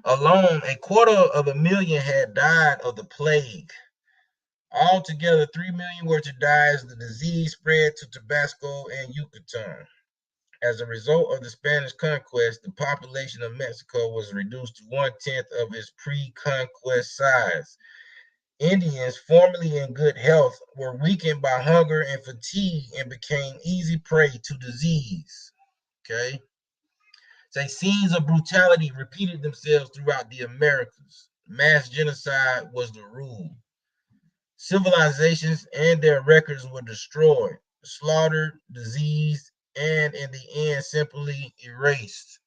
alone, a quarter of a million had died of the plague. Altogether, 3 million were to die as the disease spread to Tabasco and Yucatan. As a result of the Spanish conquest, the population of Mexico was reduced to one-tenth of its pre-conquest size. Indians, formerly in good health, were weakened by hunger and fatigue and became easy prey to disease. Okay? Say scenes of brutality repeated themselves throughout the Americas. Mass genocide was the rule. Civilizations and their records were destroyed, slaughtered, diseased, and in the end simply erased.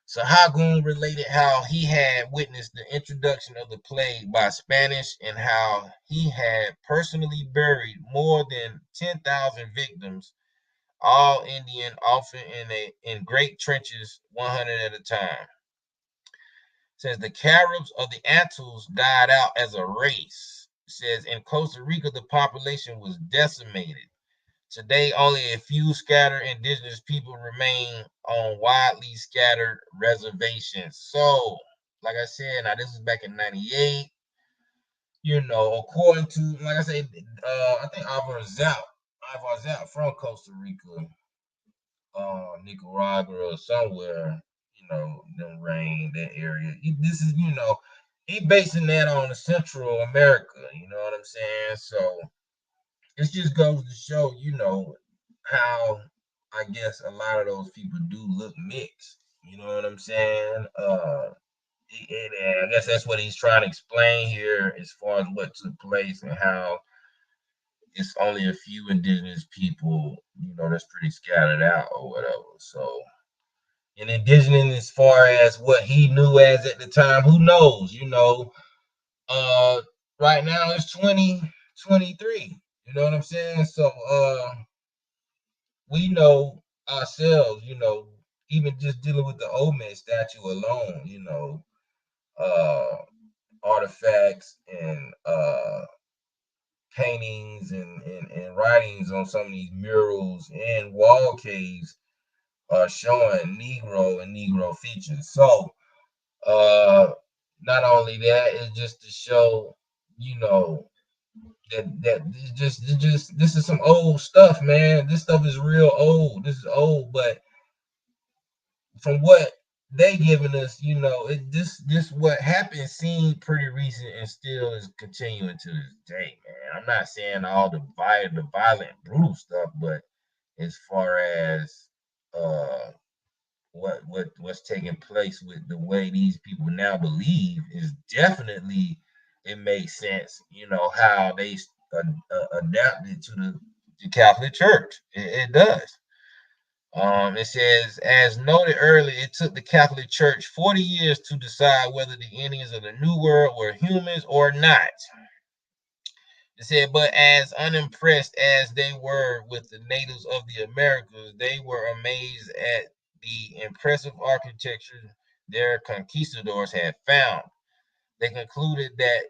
Sahagún related how he had witnessed the introduction of the plague by Spanish and how he had personally buried more than 10,000 victims, all Indian, often in great trenches, 100 at a time. Says the Caribs of the Atolls died out as a race. Says in Costa Rica the population was decimated. Today, only a few scattered indigenous people remain on widely scattered reservations. So, like I said, now this is back in '98. According to, like I said, I think Ivar Zapp from Costa Rica, Nicaragua, or somewhere, them rain that area. This is, he basing that on the Central America. You know what I'm saying? So it just goes to show, how I guess a lot of those people do look mixed. You know what I'm saying? And I guess that's what he's trying to explain here as far as what took place and how it's only a few indigenous people, that's pretty scattered out or whatever. So, and indigenous as far as what he knew as at the time, who knows? Uh, right now it's 2023. You know what I'm saying? So, we know ourselves, even just dealing with the Olmec statue alone, uh, artifacts and paintings and writings on some of these murals and wall caves are showing Negro and Negro features. So not only that, it's just to show, you know, that this is some old stuff, man. This stuff is real old. This is old, but from what they giving us, you know, this what happened seemed pretty recent and still is continuing to this day, man. I'm not saying all the violent, brutal stuff, but as far as uh what's taking place with the way these people now believe is definitely, it makes sense. You know how they adapted to the Catholic Church. It does. It says, as noted earlier, it took the Catholic Church 40 years to decide whether the Indians of the New World were humans or not. It said, but as unimpressed as they were with the natives of the Americas, they were amazed at the impressive architecture their conquistadors had found. They concluded that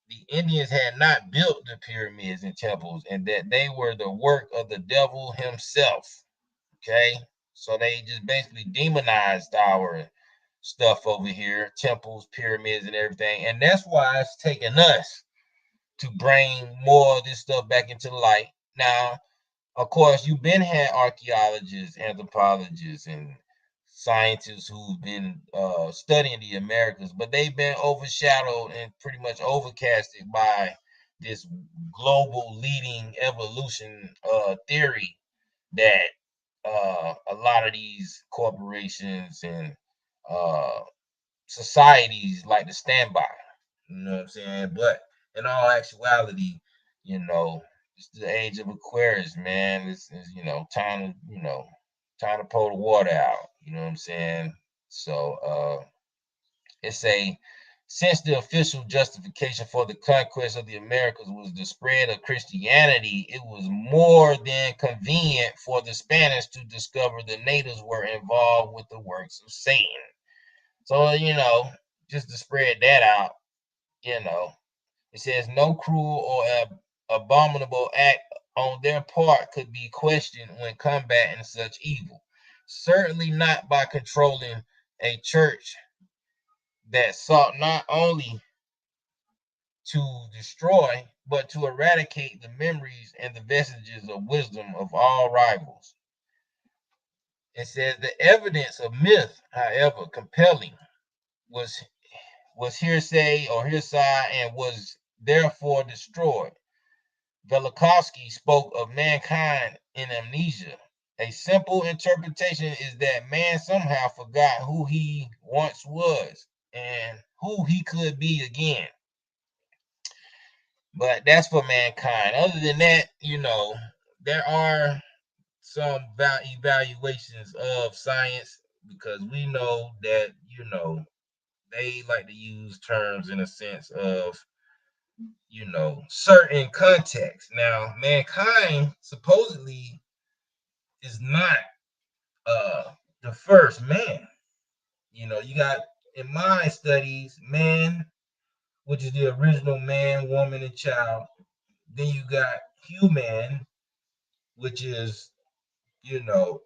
the Indians had not built the pyramids and temples and that they were the work of the devil himself. Okay, so they just basically demonized our stuff over here, temples, pyramids, and everything. And that's why it's taken us to bring more of this stuff back into light. Now, of course, you've been had archaeologists, anthropologists, and scientists who've been studying the Americas, but they've been overshadowed and pretty much overcasted by this global leading evolution theory that a lot of these corporations and uh, societies like to stand by. You know what I'm saying? But in all actuality, you know, it's the age of Aquarius, man. It's time to time to pull the water out. You know what I'm saying? So it's a since the official justification for the conquest of the Americas was the spread of Christianity, it was more than convenient for the Spanish to discover the natives were involved with the works of Satan. So, just to spread that out, you know, it says no cruel or abominable act on their part could be questioned when combating such evil. Certainly not by controlling a church that sought not only to destroy, but to eradicate the memories and the vestiges of wisdom of all rivals. It says the evidence of myth, however compelling, was hearsay or hearsay and was therefore destroyed. Velikovsky spoke of mankind in amnesia. A simple interpretation is that man somehow forgot who he once was and who he could be again. But that's for mankind. Other than that, there are some evaluations of science because we know that, they like to use terms in a sense of, certain context. Now, mankind supposedly is not the first man. You got in my studies, man, which is the original man, woman, and child. Then you got human, which is, you know,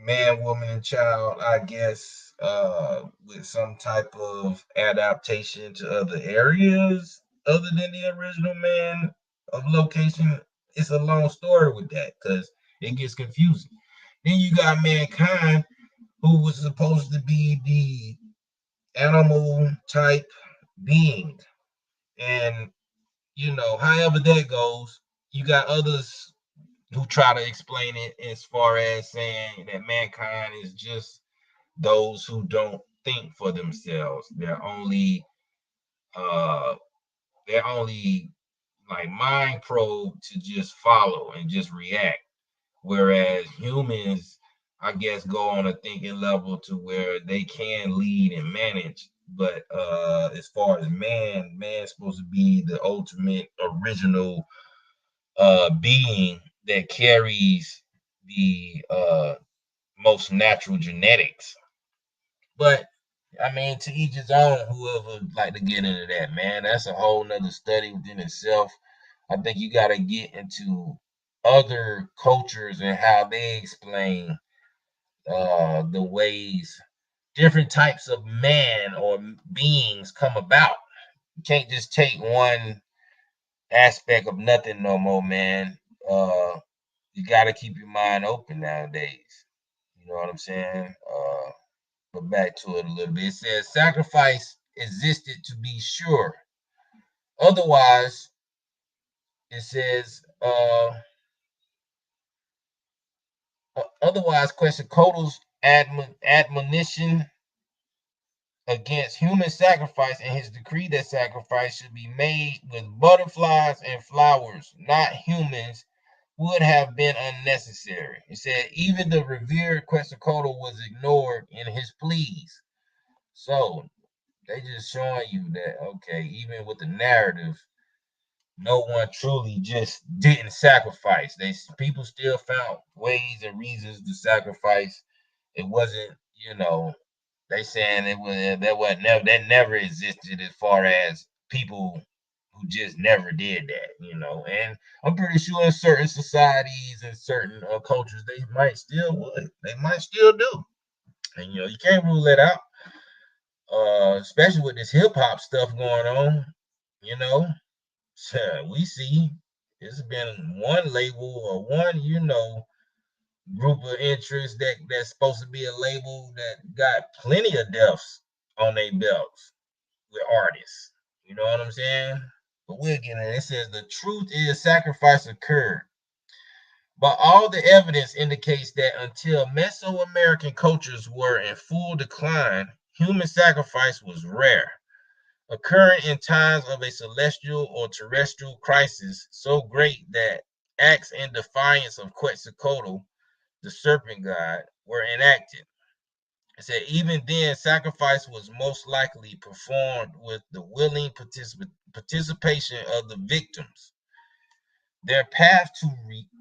man, woman, and child, I guess, with some type of adaptation to other areas other than the original man of location. It's a long story with that because it gets confusing. Then you got mankind, who was supposed to be the animal type being. And, however that goes, you got others who try to explain it as far as saying that mankind is just those who don't think for themselves. Uh they're only like mind probe to just follow and just react. Whereas humans, I guess, go on a thinking level to where they can lead and manage. But as far as man's supposed to be the ultimate original being that carries the most natural genetics. But I mean, to each his own. Whoever like to get into that, man, that's a whole nother study within itself. I think you got to get into other cultures and how they explain the ways different types of man or beings come about. You can't just take one aspect of nothing no more, man. You got to keep your mind open nowadays. You know what I'm saying? But back to it a little bit. It says sacrifice existed to be sure. Otherwise, it says otherwise, Quetzalcoatl's admonition against human sacrifice and his decree that sacrifice should be made with butterflies and flowers, not humans, would have been unnecessary. It said even the revered Quetzalcoatl was ignored in his pleas. So they just showing you that okay, even with the narrative, no one truly just didn't sacrifice. People still found ways and reasons to sacrifice. It wasn't, they saying it was that never existed as far as people who just never did that. And I'm pretty sure in certain societies and certain cultures they might still do, and you can't rule it out. Especially with this hip hop stuff going on, you know, we see it's been one label or one, group of interests that's supposed to be a label that got plenty of deaths on their belts with artists. You know what I'm saying? But we'll get in. It says the truth is sacrifice occurred. But all the evidence indicates that until Mesoamerican cultures were in full decline, human sacrifice was rare, occurring in times of a celestial or terrestrial crisis so great that acts in defiance of Quetzalcoatl, the serpent god, were enacted. It said even then, sacrifice was most likely performed with the willing participation of the victims, their path to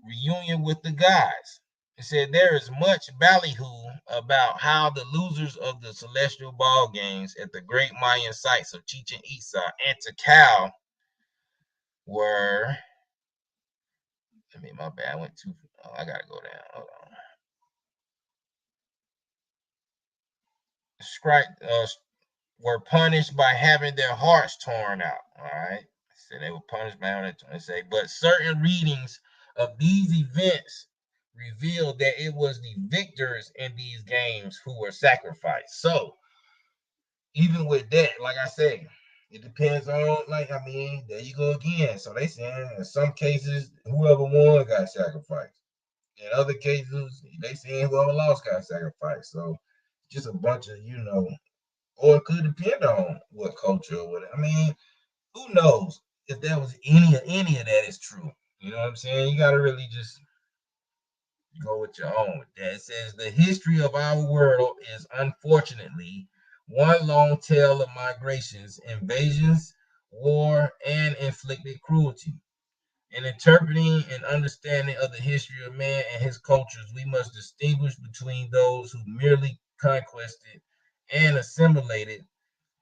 reunion with the gods. It said there is much ballyhoo about how the losers of the celestial ball games at the great Mayan sites of Chichen Itza and Tikal were. My bad. I went too. Oh, I gotta go down. Hold on. Were punished by having their hearts torn out. All right. So they were punished by having it. They say, but certain readings of these events revealed that it was the victors in these games who were sacrificed. So even with that, like I said, it depends on there you go again. So they saying in some cases whoever won got sacrificed. In other cases, they saying whoever lost got sacrificed. So just a bunch of, or it could depend on what culture or whatever. Who knows if that was any of that is true. You know what I'm saying? You gotta really just go with your own with that. It says the history of our world is unfortunately one long tale of migrations, invasions, war, and inflicted cruelty. In interpreting and understanding of the history of man and his cultures, we must distinguish between those who merely conquested and assimilated,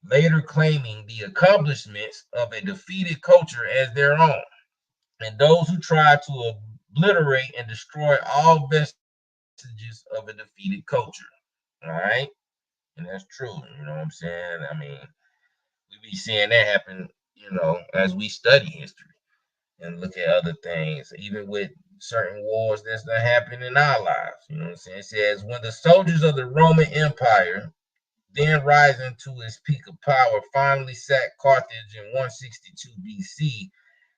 later claiming the accomplishments of a defeated culture as their own, and those who tried to obliterate and destroy all vestiges of a defeated culture. All right. And that's true. You know what I'm saying? We be seeing that happen, as we study history and look at other things, even with certain wars that's not happening in our lives. You know what I'm saying? It says, when the soldiers of the Roman Empire, then rising to its peak of power, finally sacked Carthage in 162 BC,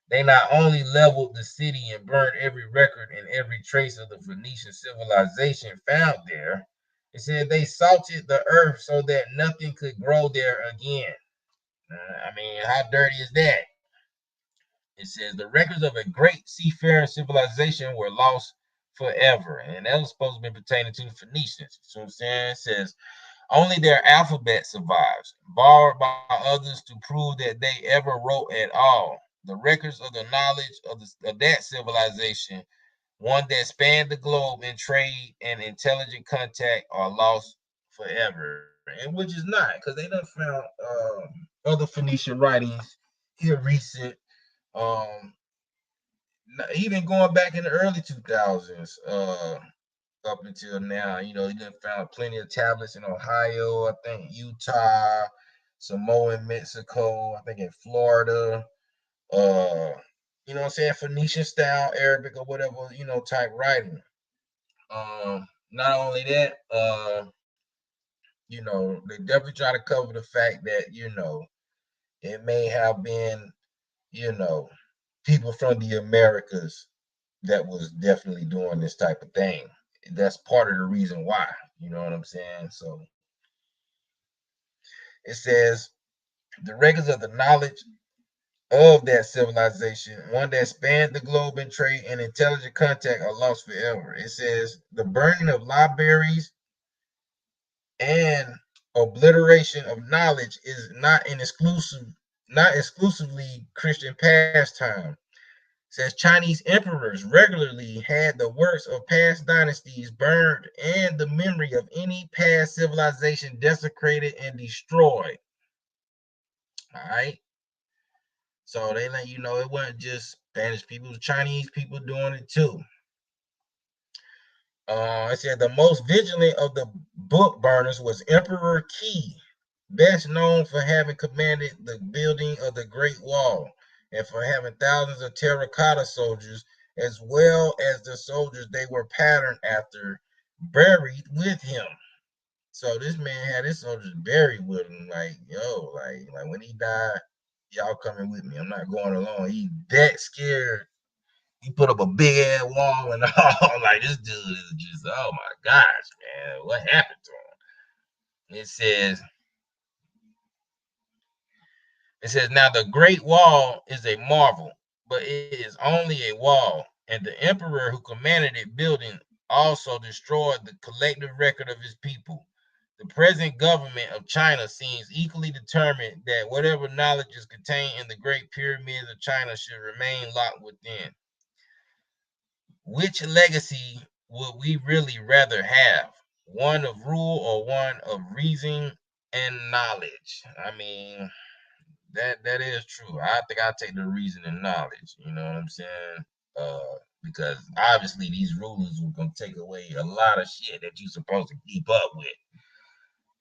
they not only leveled the city and burned every record and every trace of the Phoenician civilization found there, it said they salted the earth so that nothing could grow there again. How dirty is that? It says the records of a great seafaring civilization were lost forever. And that was supposed to be pertaining to the Phoenicians. You know what I'm saying? It says only their alphabet survives, borrowed by others to prove that they ever wrote at all. The records of the knowledge of that civilization, one that spanned the globe in trade and intelligent contact, are lost forever. And which is not, because they done found other Phoenician writings here recent, um, even going back in the early 2000s, up until now, you know, you done found plenty of tablets in Ohio, I think Utah, Samoa in Mexico, I think in Florida, uh, you know what I'm saying, Phoenician style Arabic or whatever, you know, type writing. Not only that, you know, they definitely try to cover the fact that, you know, it may have been, you know, people from the Americas that was definitely doing this type of thing. That's part of the reason why, you know what I'm saying? So it says the records of the knowledge of that civilization, one that spanned the globe in trade and intelligent contact, are lost forever. It says the burning of libraries and obliteration of knowledge is not exclusively Christian pastime. Says Chinese emperors regularly had the works of past dynasties burned and the memory of any past civilization desecrated and destroyed. All right. So they let you know it wasn't just Spanish people, Chinese people doing it too. It said the most vigilant of the book burners was Emperor Qi, best known for having commanded the building of the Great Wall and for having thousands of terracotta soldiers, as well as the soldiers they were patterned after, buried with him. So this man had his soldiers buried with him, like, yo, like when he died, y'all coming with me. I'm not going alone. He that scared. He put up a big ass wall and all. Like this dude is just, oh my gosh, man, what happened to him? It says now the Great Wall is a marvel, but it is only a wall, and the emperor who commanded it building also destroyed the collective record of his people. The present government of China seems equally determined that whatever knowledge is contained in the Great Pyramids of China should remain locked within. Which legacy would we really rather have? One of rule or one of reason and knowledge? I mean, that is true. I think I'll take the reason and knowledge. You know what I'm saying? Because obviously these rulers were gonna take away a lot of shit that you're supposed to keep up with.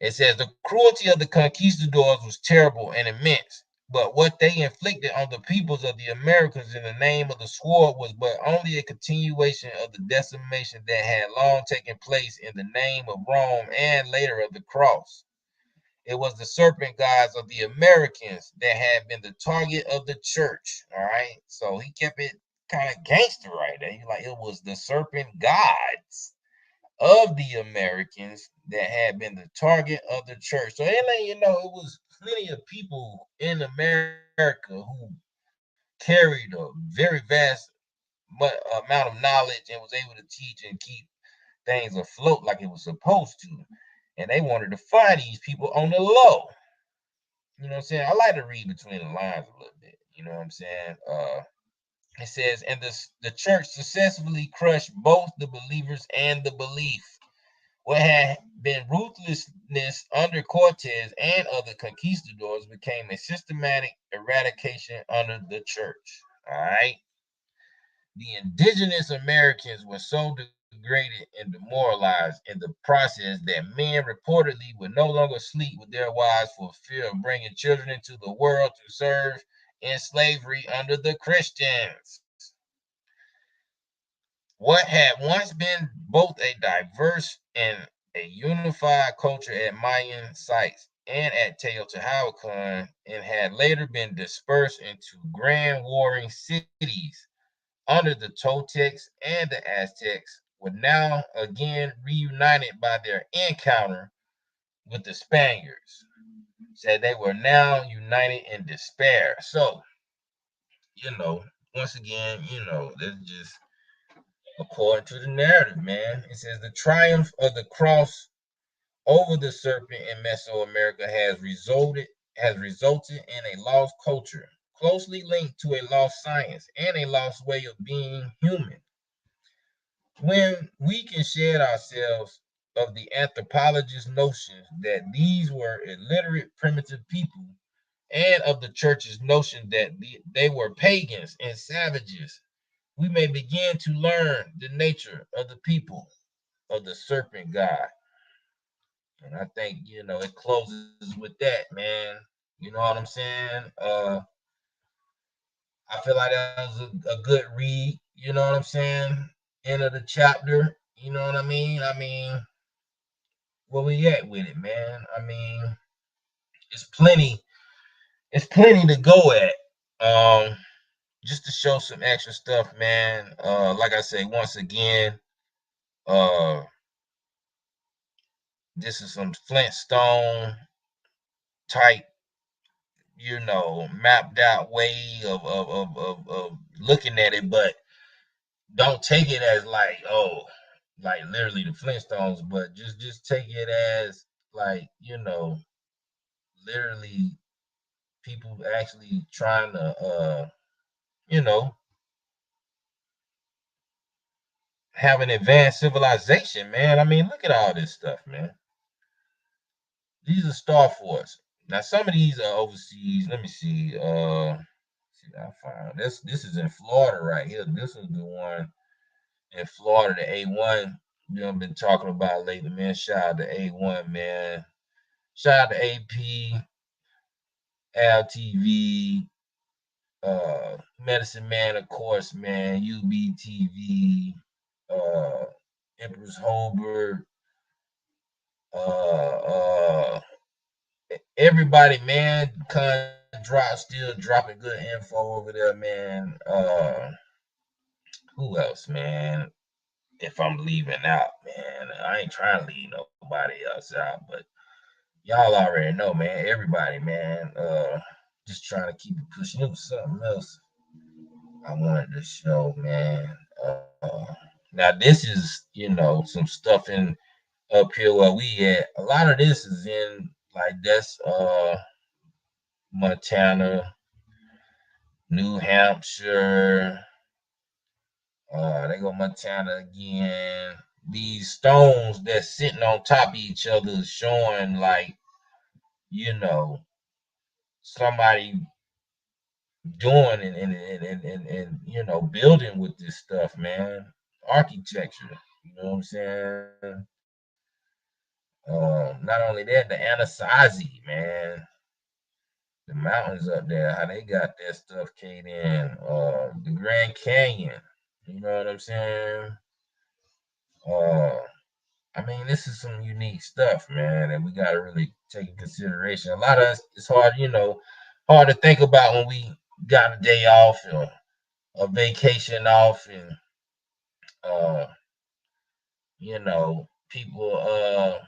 It says the cruelty of the conquistadors was terrible and immense, but what they inflicted on the peoples of the Americas in the name of the sword was but only a continuation of the decimation that had long taken place in the name of Rome and later of the cross. It was the serpent gods of the Americans that had been the target of the church. All right. So he kept it kind of gangster right there. He like it was the serpent gods of the Americans that had been the target of the church. So they let you know it was plenty of people in America who carried a very vast amount of knowledge and was able to teach and keep things afloat like it was supposed to. And they wanted to find these people on the low. You know what I'm saying? I like to read between the lines a little bit. You know what I'm saying? It says, and the church successfully crushed both the believers and the belief. What had been ruthlessness under Cortez and other conquistadors became a systematic eradication under the church. All right. The indigenous Americans were so degraded and demoralized in the process that men reportedly would no longer sleep with their wives for fear of bringing children into the world to serve in slavery under the Christians. What had once been both a diverse and a unified culture at Mayan sites and at Teotihuacan and had later been dispersed into grand warring cities under the Toltecs and the Aztecs were now again reunited by their encounter with the Spaniards. Said they were now united in despair. So, you know, once again, you know, this is just according to the narrative, man. It says the triumph of the cross over the serpent in Mesoamerica has resulted in a lost culture, closely linked to a lost science and a lost way of being human. When we can shed ourselves of the anthropologist's notion that these were illiterate primitive people and of the church's notion that they were pagans and savages, we may begin to learn the nature of the people of the serpent God. And I think, it closes with that, man. You know what I'm saying? I feel like that was a good read, you know what I'm saying? End of the chapter, you know what I mean? I mean, where we at with it, man? I mean, it's plenty, it's plenty to go at. Just to show some extra stuff, man. Like I say, once again, uh, this is some Flintstone type, mapped out way of looking at it, but don't take it as like, oh, like literally the Flintstones, but just take it as like, literally people actually trying to you know, have an advanced civilization, man. I mean, look at all this stuff, man. These are Star Force. Now some of these are overseas. Let me see. See, I found this is in Florida right here. This is the one in Florida, the A1. I've been talking about lately, man. Shout out to A1, man. Shout out to AP, LTV, Medicine Man, of course, man. UBTV, uh, Empress Holbert, uh, everybody, man. Still dropping good info over there, man. Who else, man? If I'm leaving out, man, I ain't trying to leave nobody else out, but y'all already know, man. Everybody, man. Just trying to keep it pushing. It was something else I wanted to show, man. Now this is, some stuff in up here where we at. A lot of this is in like that's Montana, New Hampshire. They go Montana again. These stones that's sitting on top of each other is showing like, you know, somebody doing and building with this stuff, man. Architecture. You know what I'm saying? Not only that, the Anasazi, man. The mountains up there, how they got that stuff, Kate, in. The Grand Canyon. You know what I'm saying? Uh, I mean, this is some unique stuff, man, and we got to really take in consideration. A lot of us, it's hard, hard to think about when we got a day off or a vacation off, and uh, people,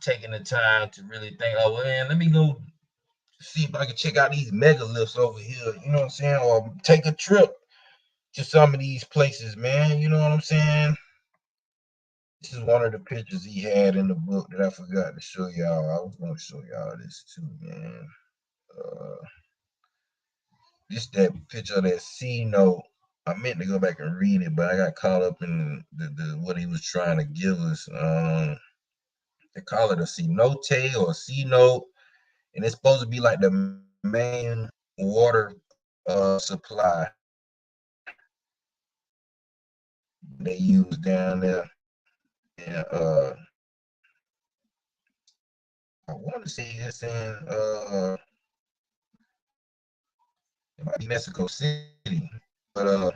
taking the time to really think, oh, well, man, let me go see if I can check out these megaliths over here. You know what I'm saying? Or take a trip to some of these places, man. You know what I'm saying? This is one of the pictures he had in the book that I forgot to show y'all. I was going to show y'all this too, man. Uh, this that picture of that C note. I meant to go back and read it, but I got caught up in the what he was trying to give us. They call it a C note or a C note, and it's supposed to be like the main water supply they use down there. And I want to say it's in it might be Mexico City, but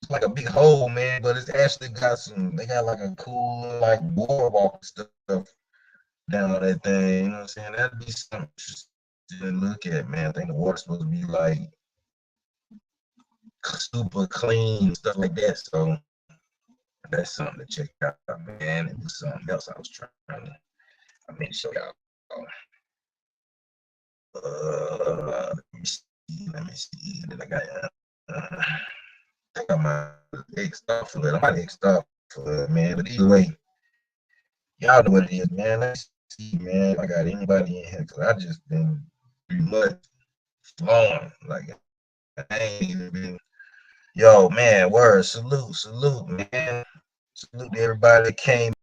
it's like a big hole, man. But it's actually got they got like a cool like boardwalk stuff down on that thing. You know what I'm saying? That'd be something to look at, man. I think the water's supposed to be like super clean, stuff like that. So that's something to check out, man. It was something else I was trying to. I mean, show y'all. Let me see. Let me see. Then I got. I think I might X off for it. I might X off for it, man. But either way, y'all know what it is, man. Let's see, man. If I got anybody in here because I just been pretty much flowing. Like I ain't even been. Yo, man. Word. Salute, man. Salute to everybody that came